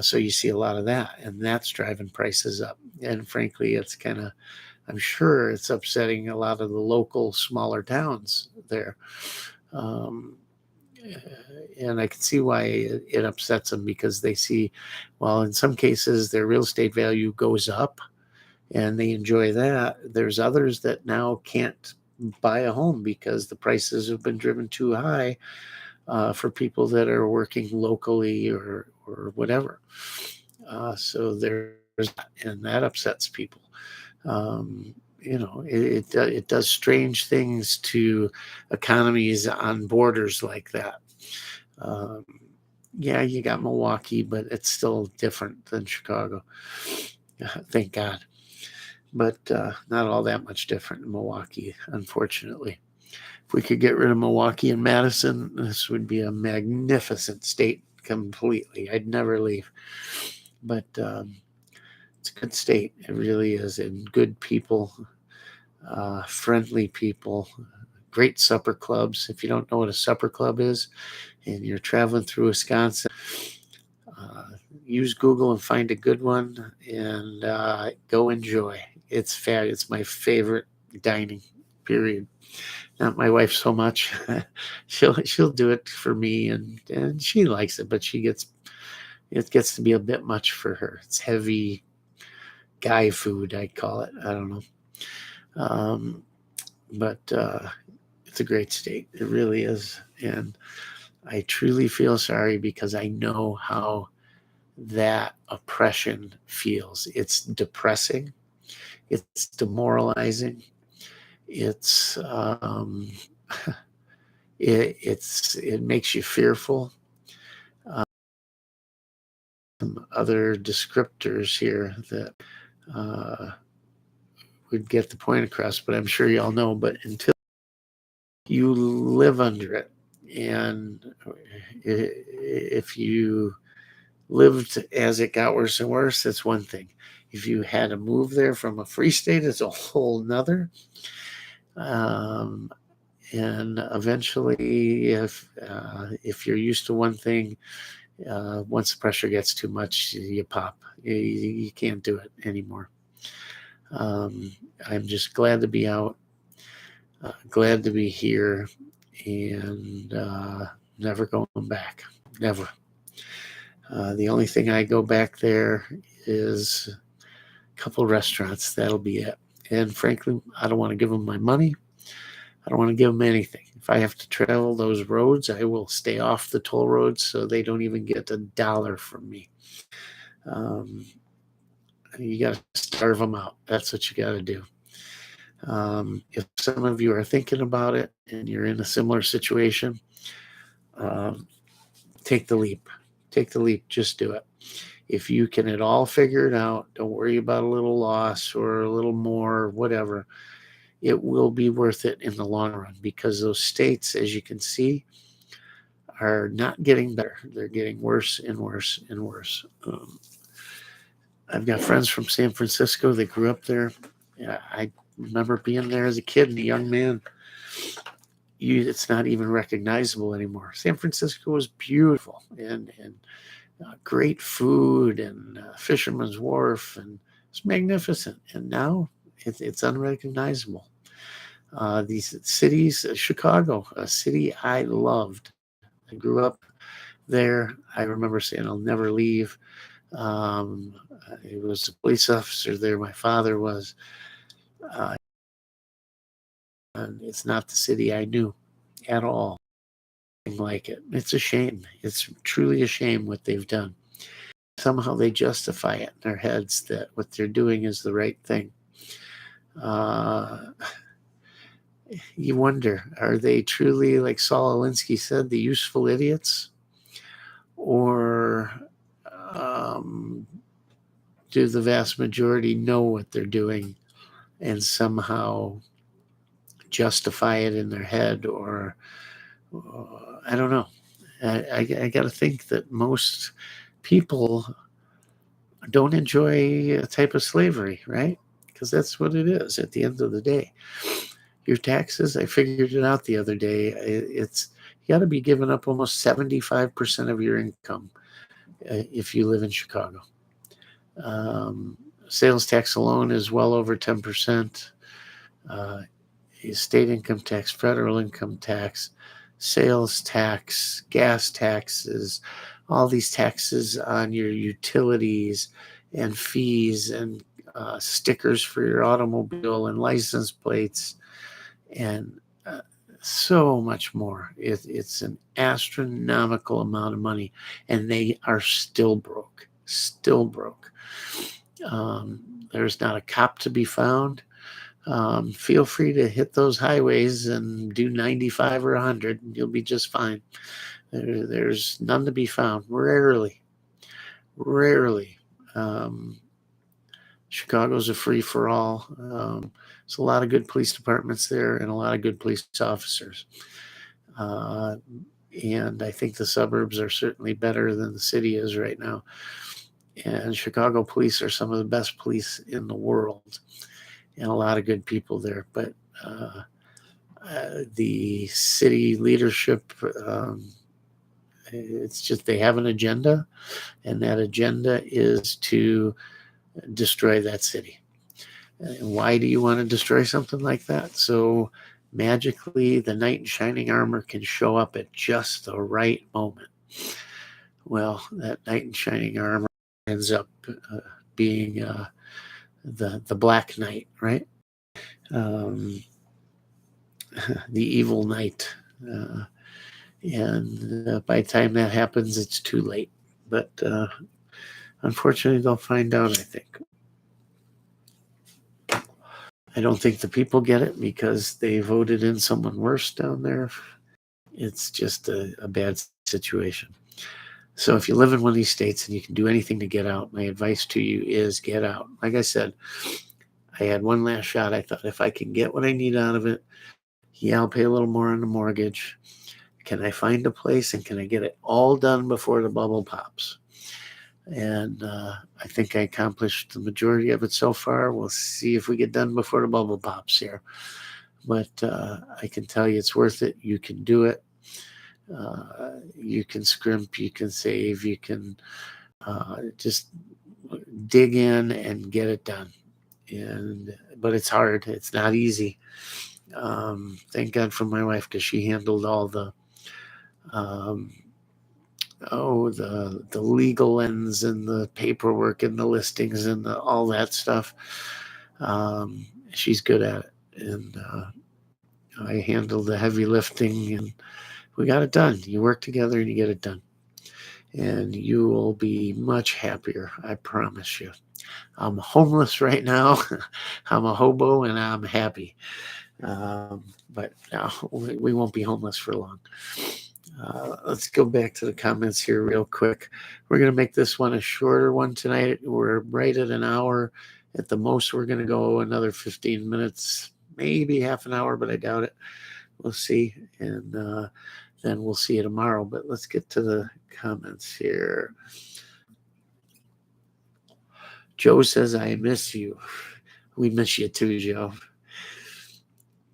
So you see a lot of that, and that's driving prices up. And frankly, it's I'm sure it's upsetting a lot of the local smaller towns there. And I can see why it upsets them, because they see, well, in some cases, their real estate value goes up and they enjoy that. There's others that now can't buy a home because the prices have been driven too high for people that are working locally or whatever. So and that upsets people. It does strange things to economies on borders like that. Yeah, you got Milwaukee, but it's still different than Chicago. Thank God. But not all that much different in Milwaukee, unfortunately. If we could get rid of Milwaukee and Madison, this would be a magnificent state completely. I'd never leave. But it's a good state. It really is. And good people, friendly people, great supper clubs. If you don't know what a supper club is and you're traveling through Wisconsin, use Google and find a good one and go enjoy. It's fat. It's my favorite dining, period. Not my wife so much. she'll do it for me, and she likes it, but it gets to be a bit much for her. It's heavy guy food, I call it. I don't know. But it's a great state. It really is. And I truly feel sorry because I know how that oppression feels. It's depressing. It's demoralizing. It's it makes you fearful. Some other descriptors here that would get the point across, but I'm sure y'all know. But until you live under it, and if you lived as it got worse and worse, that's one thing. If you had to move there from a free state, it's a whole nother. And eventually, if you're used to one thing, once the pressure gets too much, you pop. You can't do it anymore. I'm just glad to be out, glad to be here, and never going back. Never. The only thing I go back there is a couple of restaurants. That'll be it. And frankly, I don't want to give them my money. I don't want to give them anything. If I have to travel those roads, I will stay off the toll roads so they don't even get $1 from me. You got to starve them out. That's what you got to do. If some of you are thinking about it and you're in a similar situation, take the leap. Take the leap. Just do it. If you can at all figure it out, don't worry about a little loss or a little more, whatever. It will be worth it in the long run, because those states, as you can see, are not getting better. They're getting worse and worse and worse. I've got friends from San Francisco that grew up there. I remember being there as a kid and a young man. It's not even recognizable anymore. San Francisco was beautiful and great food and Fisherman's Wharf, and it's magnificent. And now it's unrecognizable. These cities, Chicago, a city I loved. I grew up there. I remember saying I'll never leave. It was a police officer there. My father was. And it's not the city I knew at all. anything like it. It's a shame. It's truly a shame what they've done. Somehow they justify it in their heads that what they're doing is the right thing. You wonder, are they truly, like Saul Alinsky said, the useful idiots? Or do the vast majority know what they're doing and somehow justify it in their head? Or I don't know. I got to think that most people don't enjoy a type of slavery, right? Because that's what it is at the end of the day. Your taxes, I figured it out the other day. It's you got to be giving up almost 75% of your income if you live in Chicago. Sales tax alone is well over 10%. State income tax, federal income tax, sales tax, gas taxes, all these taxes on your utilities and fees and stickers for your automobile and license plates and so much more. It's an astronomical amount of money, and they are still broke. There's not a cop to be found. Feel free to hit those highways and do 95 or 100, and you'll be just fine. There's none to be found. Rarely. Chicago's a free-for-all. There's a lot of good police departments there and a lot of good police officers. And I think the suburbs are certainly better than the city is right now. And Chicago police are some of the best police in the world. And a lot of good people there. But the city leadership, it's just they have an agenda. And that agenda is to destroy that city. And why do you want to destroy something like that? So magically the knight in shining armor can show up at just the right moment. Well, that knight in shining armor ends up being the Black Knight, right? The evil knight. And by the time that happens, it's too late. But unfortunately, they'll find out, I think. I don't think the people get it because they voted in someone worse down there. It's just a bad situation. So if you live in one of these states and you can do anything to get out, my advice to you is get out. Like I said, I had one last shot. I thought if I can get what I need out of it, yeah, I'll pay a little more on the mortgage. Can I find a place and can I get it all done before the bubble pops? And I think I accomplished the majority of it so far. We'll see if we get done before the bubble pops here. But I can tell you it's worth it. You can do it. You can scrimp, you can save, you can just dig in and get it done. But it's hard. It's not easy. Thank God for my wife because she handled all the legal ends and the paperwork and the listings and all that stuff. She's good at it. And I handled the heavy lifting and we got it done. You work together and you get it done. And you will be much happier, I promise you. I'm homeless right now. I'm a hobo and I'm happy. But no, we won't be homeless for long. Let's go back to the comments here real quick. We're going to make this one a shorter one tonight. We're right at an hour. At the most, we're going to go another 15 minutes, maybe half an hour, but I doubt it. We'll see. And then we'll see you tomorrow. But let's get to the comments here. Joe says, I miss you. We miss you too, Joe.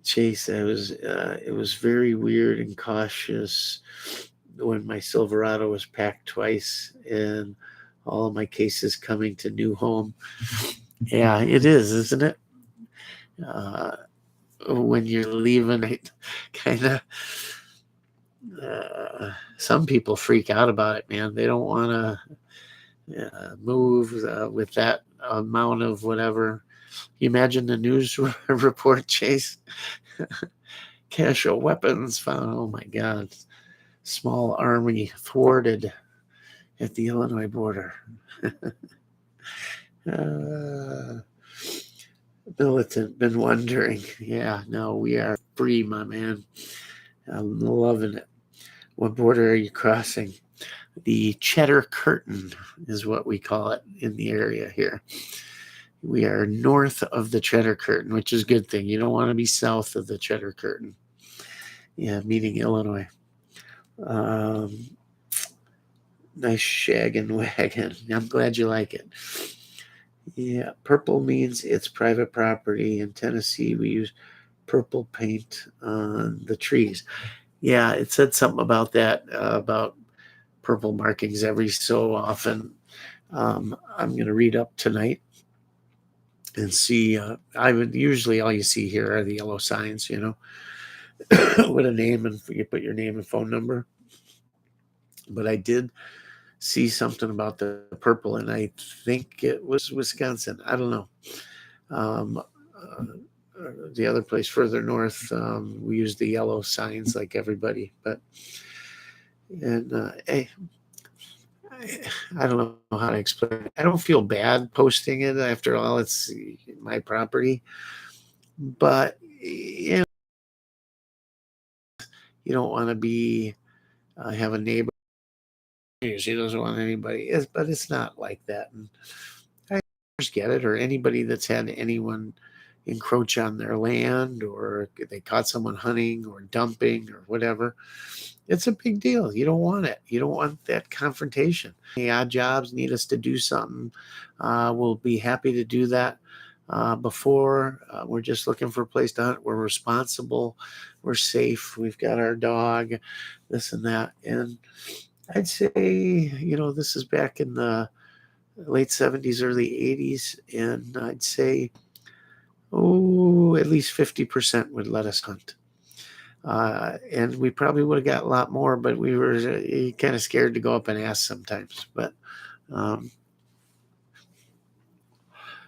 Chase, it was very weird and cautious when my Silverado was packed twice and all of my cases coming to new home. Yeah, it is, isn't it? When you're leaving, it kind of some people freak out about it, man. They don't want to move with that amount of whatever. You imagine the news report, Chase? Cache of weapons found. Oh my God. small army thwarted at the Illinois border. uh, Militant, been wondering. Yeah, no, we are free, my man. I'm loving it. What border are you crossing? The Cheddar Curtain is what we call it in the area here. We are north of the Cheddar Curtain, which is a good thing. You don't want to be south of the Cheddar Curtain. Yeah, meaning Illinois. Nice shaggin' wagon. I'm glad you like it. Yeah, purple means it's private property. In Tennessee, we use purple paint on the trees. Yeah, it said something about that, about purple markings every so often. I'm going to read up tonight and see. I would usually all you see here are the yellow signs, with a name, and you put your name and phone number. But I did see something about the purple, and I think it was Wisconsin. I don't know. The other place further north, we use the yellow signs like everybody. But hey, I don't know how to explain it. I don't feel bad posting it. After all, it's my property. But you don't want to be have a neighbor. She doesn't want anybody. But it's not like that. And I just get it. Or anybody that's had anyone encroach on their land, or they caught someone hunting or dumping or whatever. It's a big deal. You don't want it. You don't want that confrontation. The odd jobs need us to do something. We'll be happy to do that. We're just looking for a place to hunt. We're responsible. We're safe. We've got our dog, this and that. And I'd say, this is back in the late 70s, early 80s. And I'd say, at least 50% would let us hunt. And we probably would have got a lot more, but we were kind of scared to go up and ask sometimes. But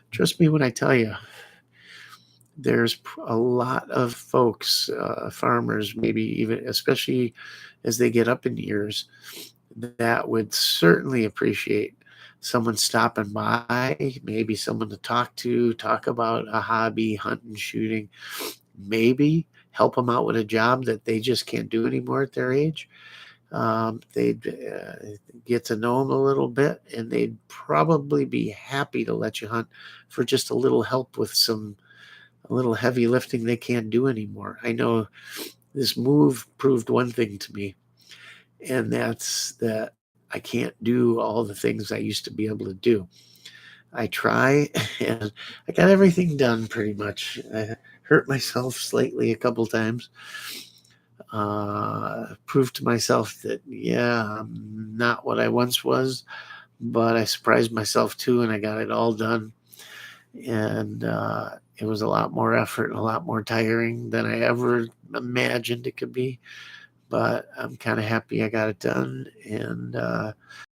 trust me when I tell you, there's a lot of folks, farmers, maybe even, especially as they get up in years, that would certainly appreciate someone stopping by, maybe someone to talk about a hobby, hunting, shooting, maybe help them out with a job that they just can't do anymore at their age. They'd get to know them a little bit, and they'd probably be happy to let you hunt for just a little help with a little heavy lifting they can't do anymore. I know this move proved one thing to me, and that's that I can't do all the things I used to be able to do. I try, and I got everything done pretty much. I hurt myself slightly a couple times. Proved to myself that, I'm not what I once was, but I surprised myself too, and I got it all done. And it was a lot more effort and a lot more tiring than I ever imagined it could be. But I'm kind of happy I got it done, and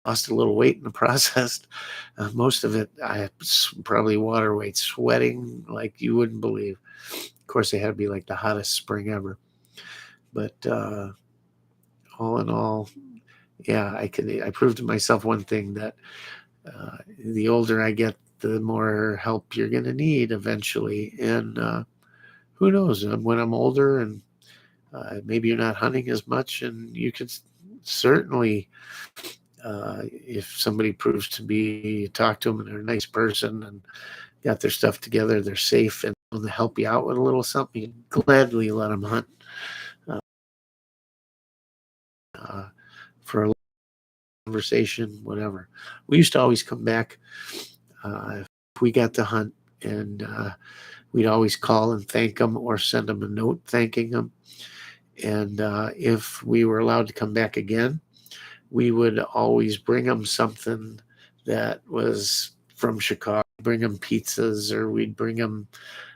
lost a little weight in the process. Most of it, I probably water weight, sweating like you wouldn't believe. Of course, it had to be like the hottest spring ever. But all in all, I proved to myself one thing, that the older I get, the more help you're going to need eventually. And who knows, when I'm older and maybe you're not hunting as much, and you could certainly, if somebody proves to be, talk to them and they're a nice person and got their stuff together, they're safe, and want to help you out with a little something, you gladly let them hunt for a conversation, whatever. We used to always come back if we got to hunt, and we'd always call and thank them or send them a note thanking them. And if we were allowed to come back again, we would always bring them something that was from Chicago. Bring them pizzas, or we'd bring them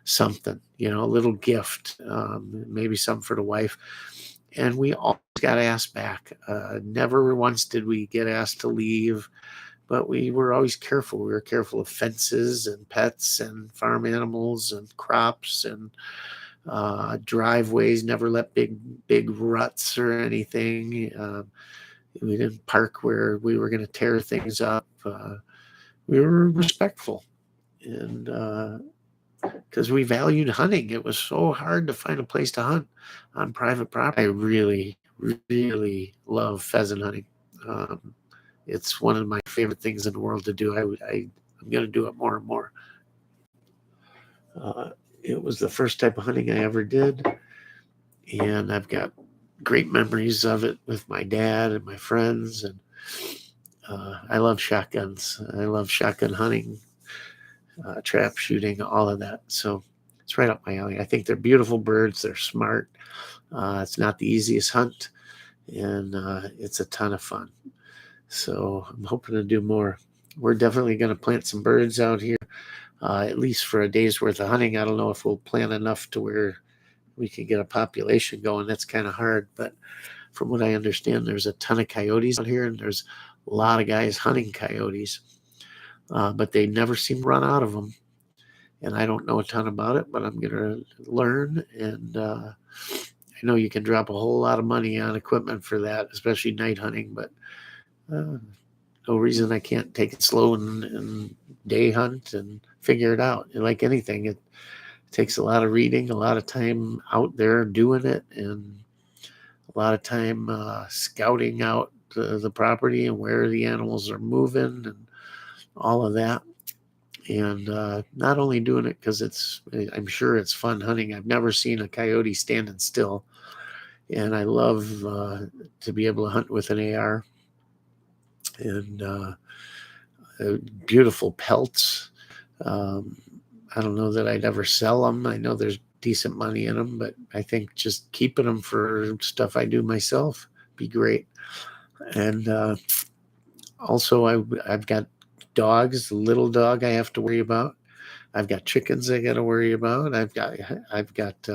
something, a little gift, maybe something for the wife. And we always got asked back. Never once did we get asked to leave, but we were always careful. We were careful of fences and pets and farm animals and crops and driveways, never let big ruts or anything. We didn't park where we were going to tear things up. We were respectful, and because we valued hunting. It was so hard to find a place to hunt on private property. I really, really love pheasant hunting. Um, it's one of my favorite things in the world to do. I'm going to do it more and more. It was the first type of hunting I ever did, and I've got great memories of it with my dad and my friends. And I love shotguns. I love shotgun hunting, trap shooting, all of that. So it's right up my alley. I think they're beautiful birds. They're smart. It's not the easiest hunt, and it's a ton of fun. So I'm hoping to do more. We're definitely going to plant some birds out here, at least for a day's worth of hunting. I don't know if we'll plant enough to where we can get a population going. That's kind of hard. But from what I understand, there's a ton of coyotes out here, and there's a lot of guys hunting coyotes. But they never seem to run out of them. And I don't know a ton about it, but I'm going to learn. And I know you can drop a whole lot of money on equipment for that, especially night hunting. But no reason I can't take it slow and day hunt and figure it out. And like anything, it takes a lot of reading, a lot of time out there doing it, and a lot of time scouting out the property and where the animals are moving and all of that. And not only doing it because I'm sure it's fun hunting. I've never seen a coyote standing still. And I love to be able to hunt with an AR. And beautiful pelts. I don't know that I'd ever sell them. I know there's decent money in them, but I think just keeping them for stuff I do myself be great. And also, I've got dogs. Little dog I have to worry about. I've got chickens I got to worry about. I've got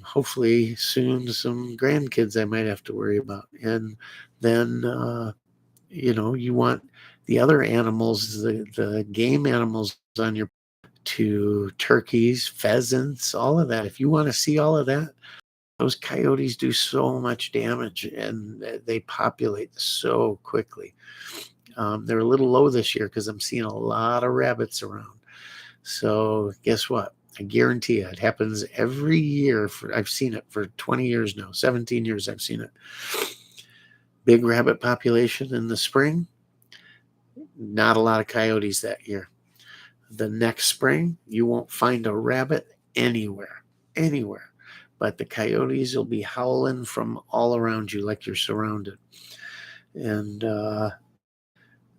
hopefully soon some grandkids I might have to worry about. And then you want the other animals, the game animals on your, to turkeys, pheasants, all of that. If you want to see all of that, those coyotes do so much damage, and they populate so quickly. They're a little low this year because I'm seeing a lot of rabbits around. So guess what? I guarantee you, it happens every year. I've seen it for 20 years now, 17 years I've seen it. Big rabbit population in the spring, not a lot of coyotes that year. The next spring, you won't find a rabbit anywhere. But the coyotes will be howling from all around you like you're surrounded. And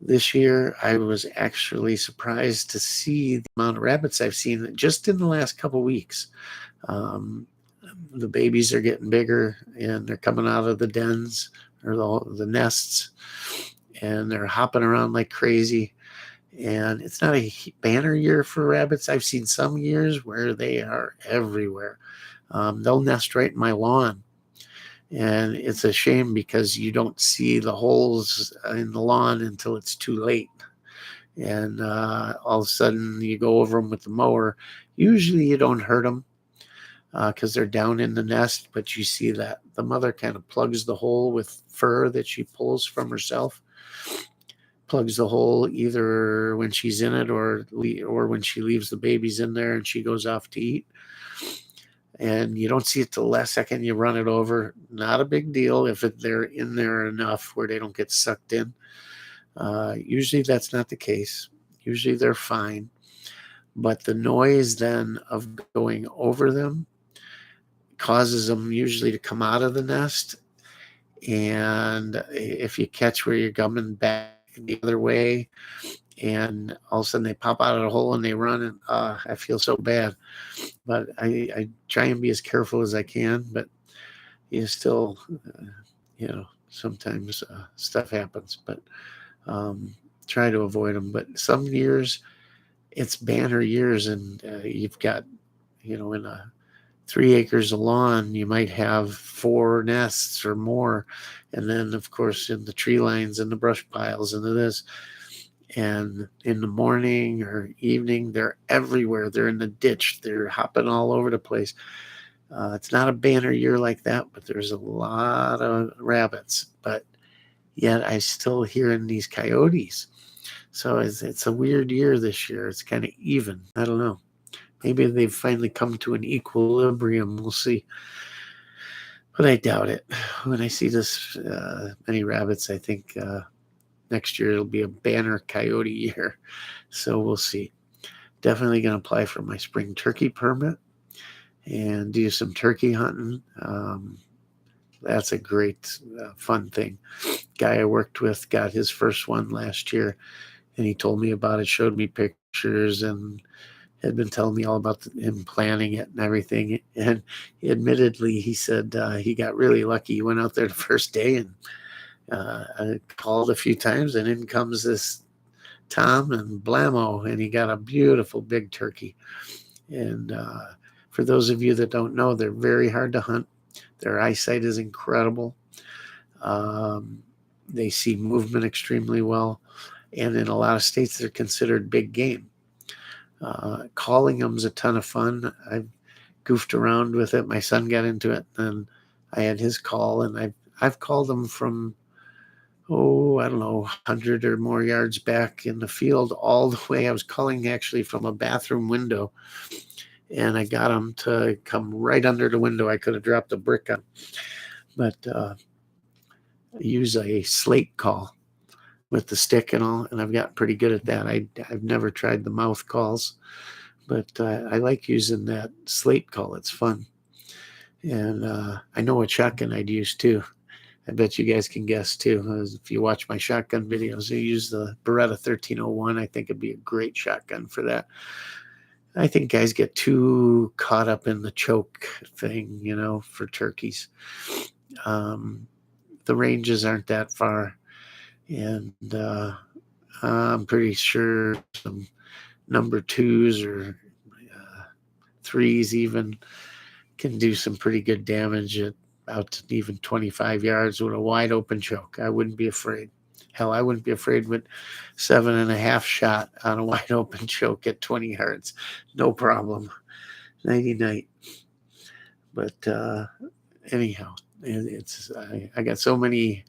this year, I was actually surprised to see the amount of rabbits I've seen just in the last couple weeks. The babies are getting bigger, and they're coming out of the dens or the nests, and they're hopping around like crazy. And it's not a banner year for rabbits. I've seen some years where they are everywhere. They'll nest right in my lawn. And it's a shame because you don't see the holes in the lawn until it's too late. And all of a sudden you go over them with the mower. Usually you don't hurt them because they're down in the nest, but you see that the mother kind of plugs the hole with fur that she pulls from herself. Plugs the hole either when she's in it or when she leaves the babies in there and she goes off to eat. And you don't see it till the last second. You run it over. Not a big deal if they're in there enough where they don't get sucked in. Usually that's not the case. Usually they're fine. But the noise then of going over them causes them usually to come out of the nest. And if you catch where you're coming back the other way, and all of a sudden they pop out of the hole and they run, and I feel so bad. But I try and be as careful as I can, but you still, sometimes stuff happens, but try to avoid them. But some years it's banner years, and you've got, in a 3 acres of lawn, you might have 4 nests or more. And then of course in the tree lines and the brush piles and this, And in the morning or evening, they're everywhere. They're in the ditch. They're hopping all over the place. It's not a banner year like that, but there's a lot of rabbits. But yet I still hearing these coyotes. So it's a weird year this year. It's kind of even. I don't know. Maybe they've finally come to an equilibrium. We'll see. But I doubt it. When I see this many rabbits, I think next year it'll be a banner coyote year. So we'll see. Definitely going to apply for my spring turkey permit and do some turkey hunting. That's a great, fun thing. Guy I worked with got his first one last year, and he told me about it, showed me pictures, and had been telling me all about him planning it and everything. And admittedly, he said he got really lucky. He went out there the first day and I called a few times, and in comes this Tom and blammo, and he got a beautiful big turkey. And for those of you that don't know, they're very hard to hunt. Their eyesight is incredible. They see movement extremely well. And in a lot of states, they're considered big game. Calling them's a ton of fun. I've goofed around with it. My son got into it, and I had his call, and I've called them from, I don't know, 100 or more yards back in the field all the way. I was calling actually from a bathroom window, and I got them to come right under the window. I could have dropped a brick on, but use a slate call with the stick and all, and I've gotten pretty good at that. I've never tried the mouth calls, but I like using that slate call. It's fun. And I know what shotgun I'd use too. I bet you guys can guess too. If you watch my shotgun videos, I use the Beretta 1301. I think it'd be a great shotgun for that. I think guys get too caught up in the choke thing, for turkeys. The ranges aren't that far. And I'm pretty sure some number 2s or 3s even can do some pretty good damage at out to even 25 yards with a wide open choke. I wouldn't be afraid. Hell, I wouldn't be afraid with 7.5 shot on a wide open choke at 20 yards. No problem. Nighty night. But anyhow, I got so many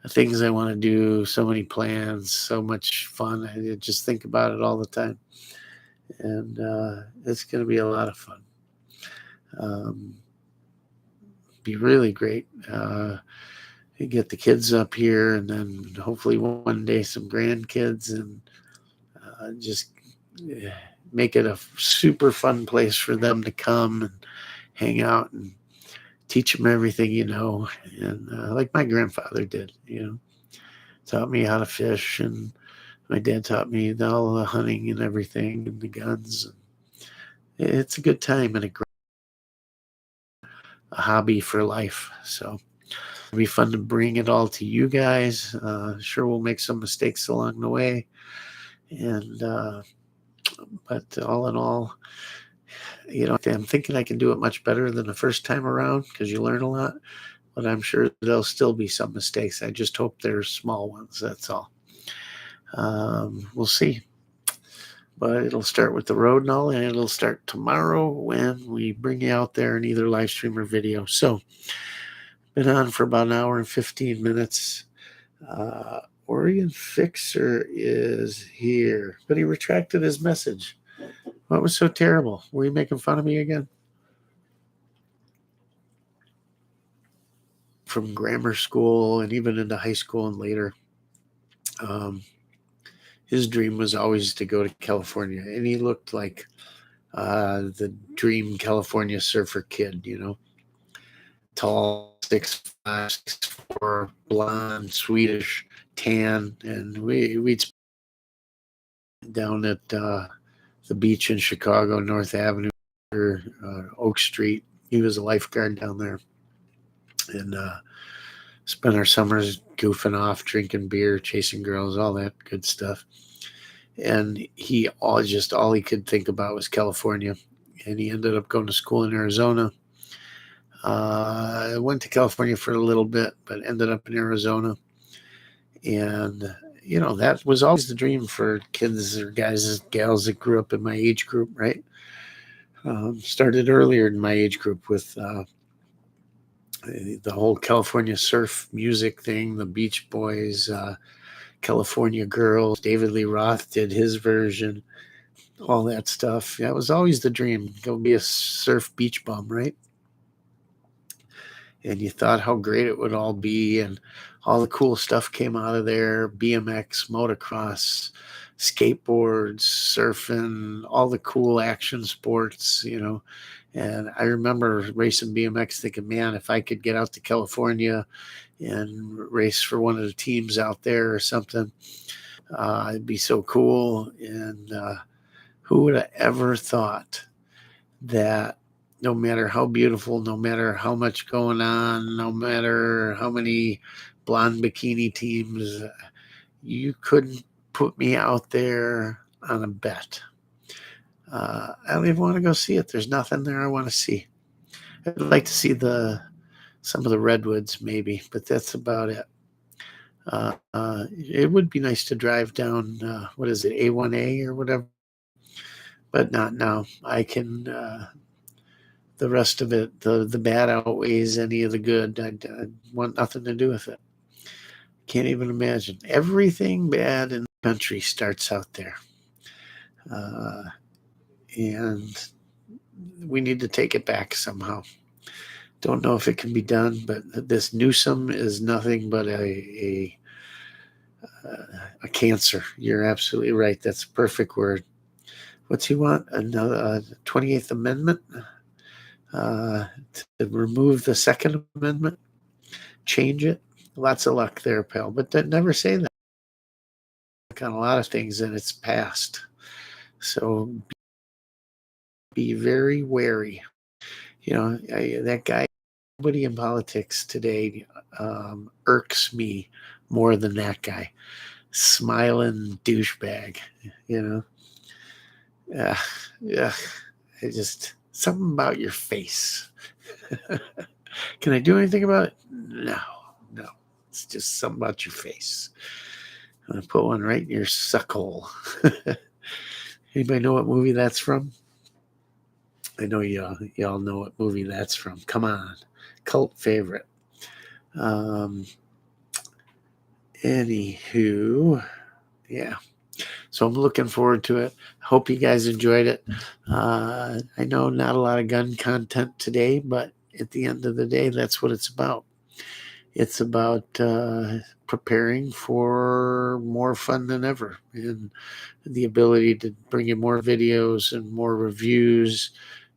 things I want to do, so many plans, so much fun. I just think about it all the time. And it's going to be a lot of fun. Be really great. Get the kids up here, and then hopefully one day some grandkids, and just make it a super fun place for them to come and hang out and teach them everything and like my grandfather did, taught me how to fish, and my dad taught me all the hunting and everything and the guns. It's a good time and a hobby for life. So it'll be fun to bring it all to you guys. Sure, we'll make some mistakes along the way, and but all in all, I'm thinking I can do it much better than the first time around because you learn a lot. But I'm sure there'll still be some mistakes. I just hope they're small ones. That's all. We'll see. But it'll start with the road and all, and it'll start tomorrow when we bring you out there in either live stream or video. So, been on for about an hour and 15 minutes. Oregon Fixer is here, but he retracted his message. What was so terrible? Were you making fun of me again? From grammar school and even into high school and later, his dream was always to go to California, and he looked like the dream California surfer kid, tall, 6'5", 6'4", blonde, Swedish, tan, and we'd down at the beach in Chicago, North Avenue, or Oak Street. He was a lifeguard down there, and spent our summers goofing off, drinking beer, chasing girls, all that good stuff. And all he could think about was California, and he ended up going to school in Arizona. Went to California for a little bit, but ended up in Arizona. And that was always the dream for kids or guys, gals that grew up in my age group, right? Started earlier in my age group with the whole California surf music thing, the Beach Boys, California Girls. David Lee Roth did his version, all that stuff. Yeah, it was always the dream. Go be a surf beach bum, right? And you thought how great it would all be, and all the cool stuff came out of there: BMX, motocross, skateboards, surfing, all the cool action sports. And I remember racing BMX thinking, man, if I could get out to California and race for one of the teams out there or something, it'd be so cool. And who would have ever thought that no matter how beautiful, no matter how much going on, no matter how many blonde bikini teams, you couldn't put me out there on a bet. I don't even want to go see it. There's nothing there I want to see. I'd like to see some of the redwoods maybe, but that's about it. It would be nice to drive down, what is it, A1A or whatever, but not now. I can, the rest of it, the bad outweighs any of the good. I want nothing to do with it. Can't even imagine. Everything bad in the country starts out there. And we need to take it back somehow. Don't know if it can be done, but this Newsom is nothing but a cancer. You're absolutely right. That's a perfect word. What's he want? Another 28th Amendment to remove the Second Amendment, change it. Lots of luck there, pal. But never say that on a lot of things, and it's passed. So be very wary. That guy, nobody in politics today irks me more than that guy. Smiling douchebag, Yeah, yeah. Something about your face. Can I do anything about it? No. It's just something about your face. I'm going to put one right in your suck hole. Anybody know what movie that's from? I know y'all know what movie that's from. Come on. Cult favorite. Anywho, yeah. So I'm looking forward to it. Hope you guys enjoyed it. I know not a lot of gun content today, but at the end of the day, that's what it's about. It's about preparing for more fun than ever, and the ability to bring you more videos and more reviews,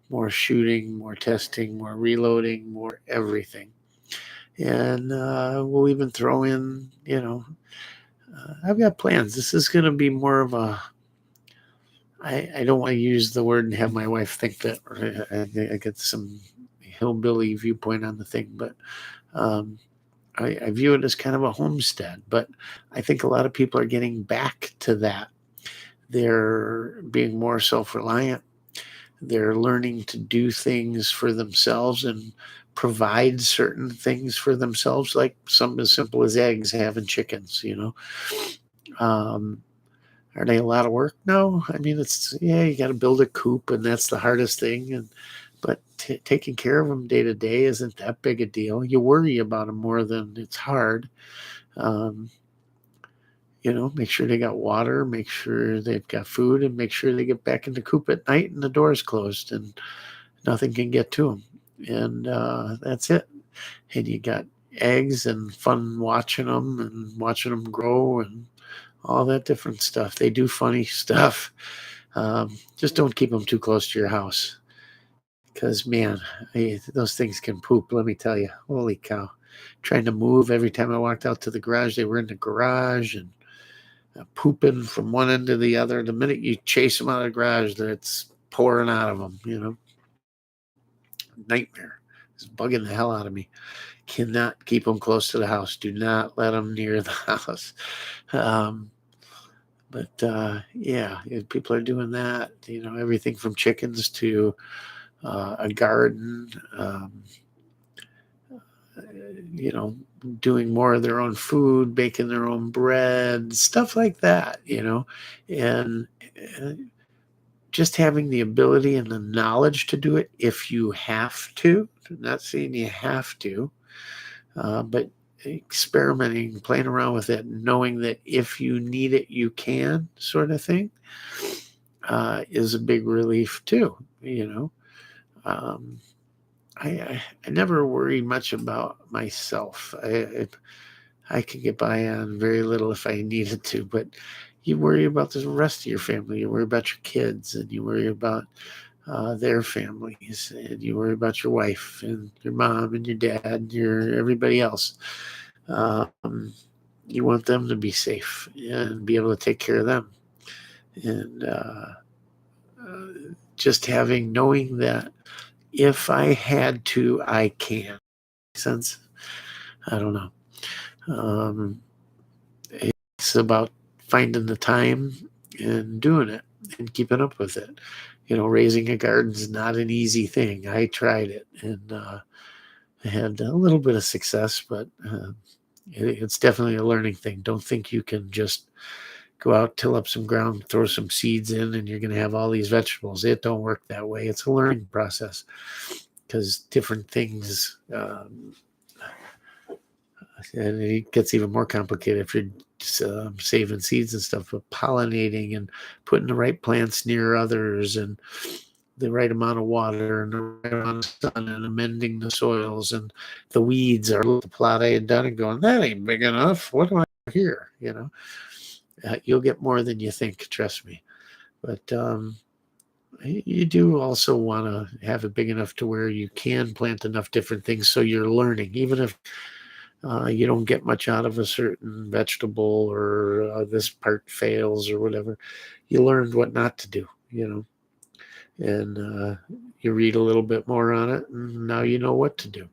more shooting, more testing, more reloading, more everything. And we'll even throw in, I've got plans. This is going to be more of I don't want to use the word and have my wife think that I get some hillbilly viewpoint on the thing, but I view it as kind of a homestead. But I think a lot of people are getting back to that. They're being more self-reliant. They're learning to do things for themselves and provide certain things for themselves, like something as simple as eggs, having chickens, Are they a lot of work? No. I mean, you got to build a coop, and that's the hardest thing. But taking care of them day to day isn't that big a deal. You worry about them more than it's hard. Make sure they got water, make sure they've got food, and make sure they get back in the coop at night and the door's closed and nothing can get to them. And that's it. And you got eggs and fun watching them grow and all that different stuff. They do funny stuff. Just don't keep them too close to your house. Because, man, those things can poop, let me tell you. Holy cow. Trying to move. Every time I walked out to the garage, they were in the garage and pooping from one end to the other. The minute you chase them out of the garage, it's pouring out of them, Nightmare. It's bugging the hell out of me. Cannot keep them close to the house. Do not let them near the house. But people are doing that. Everything from chickens to a garden. you know, doing more of their own food, baking their own bread, stuff like that, you know, and uh, just having the ability and the knowledge to do it if you have to. I'm not saying you have to, but experimenting, playing around with it, knowing that if you need it, you can, sort of thing, is a big relief too. You know, um, I never worry much about myself. I could get by on very little if I needed to, but you worry about the rest of your family. You worry about your kids, and you worry about their families, and you worry about your wife and your mom and your dad and your everybody else. Um, you want them to be safe and be able to take care of them, and uh, just knowing that if I had to, I can. Make sense? I don't know. Um, it's about finding the time and doing it and keeping up with it. You know, raising a garden is not an easy thing. I tried it, and I had a little bit of success, but it's definitely a learning thing. Don't think you can just go out, till up some ground, throw some seeds in, and you're going to have all these vegetables. It don't work that way. It's a learning process because different things, and it gets even more complicated if you're saving seeds and stuff, but pollinating and putting the right plants near others and the right amount of water and the right amount of sun and amending the soils and the weeds are the plot I had done and going, that ain't big enough. What do I do here? You know, you'll get more than you think, trust me. But you do also want to have it big enough to where you can plant enough different things so you're learning, even if you don't get much out of a certain vegetable or this part fails or whatever. You learned what not to do, you know, and you read a little bit more on it, and now you know what to do.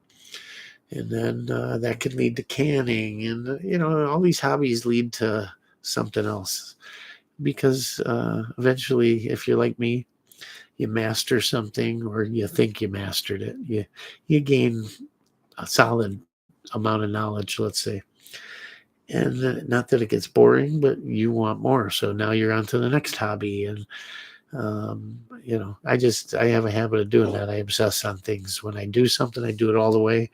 And then that can lead to canning, and you know, all these hobbies lead to something else because eventually, if you're like me, you master something or you think you mastered it. You gain a solid amount of knowledge, let's say. And not that it gets boring, but you want more. So now you're on to the next hobby. And, you know, I have a habit of doing that. I obsess on things. When I do something, I do it all the way.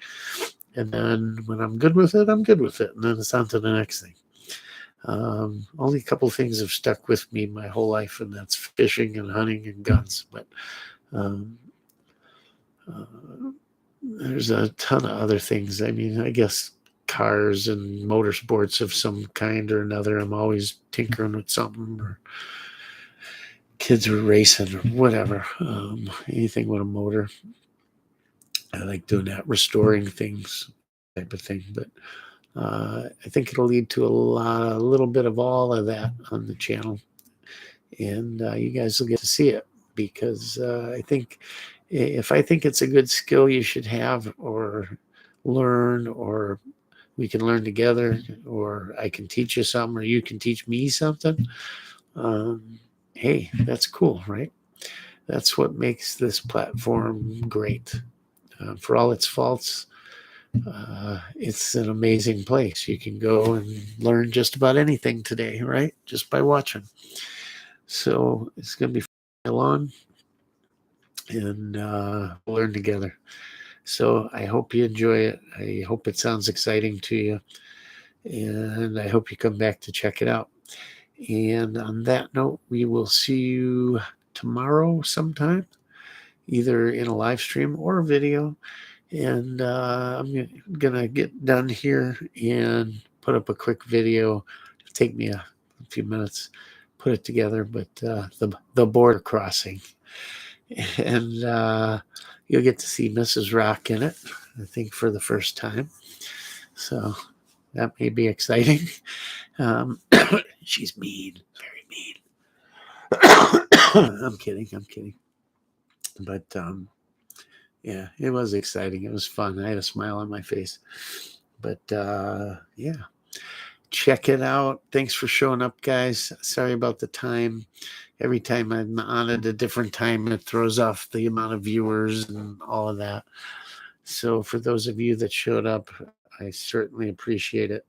And then when I'm good with it, I'm good with it. And then it's on to the next thing. Only a couple of things have stuck with me my whole life, and that's fishing and hunting and guns. But um, uh, there's a ton of other things. I mean, I guess cars and motorsports of some kind or another. I'm always tinkering with something, or kids are racing or whatever. Anything with a motor. I like doing that, restoring things, type of thing. But I think it'll lead to a little bit of all of that on the channel, and you guys will get to see it because I think if I think it's a good skill you should have or learn, or we can learn together, or I can teach you something, or you can teach me something. Hey, that's cool, right? That's what makes this platform great. For all its faults, it's an amazing place. You can go and learn just about anything today, right? Just by watching. So it's going to be long, and we'll learn together. So I hope you enjoy it. I hope it sounds exciting to you, and I hope you come back to check it out. And on that note, we will see you tomorrow sometime, either in a live stream or a video. And I'm going to get done here and put up a quick video. It'll take me a few minutes, put it together, but the border crossing. And you'll get to see Mrs. Rock in it, I think, for the first time. So that may be exciting. She's mean, very mean. I'm kidding. But yeah, it was exciting. It was fun. I had a smile on my face. But yeah, check it out. Thanks for showing up, guys. Sorry about the time. Every time I'm on at a different time, it throws off the amount of viewers and all of that. So for those of you that showed up, I certainly appreciate it.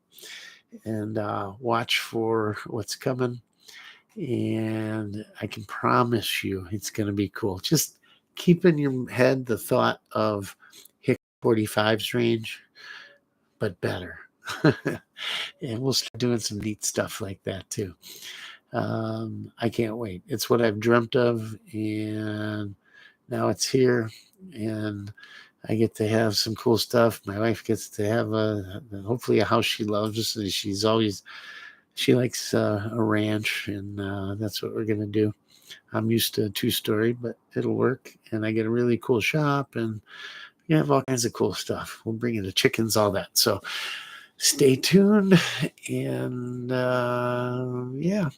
And watch for what's coming. And I can promise you it's going to be cool. Just keep in your head the thought of Hick 45's range, but better. And we'll start doing some neat stuff like that too. I can't wait. It's what I've dreamt of, and now it's here, and I get to have some cool stuff. My wife gets to have hopefully a house she loves. She likes a ranch, and that's what we're gonna do. I'm used to a 2-story, but it'll work, and I get a really cool shop, and you have all kinds of cool stuff. We'll bring in the chickens, all that. So stay tuned, and yeah.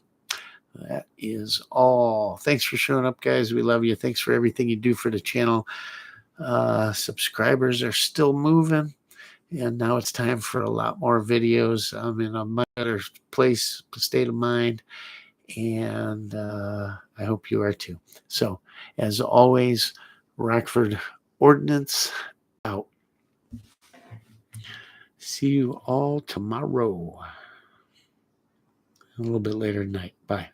That is all. Thanks for showing up, guys. We love you. Thanks for everything you do for the channel. Subscribers are still moving, and now it's time for a lot more videos. I'm in a much better state of mind, and I hope you are too. So, as always, Rockford Ordnance out. See you all tomorrow. A little bit later tonight. Bye.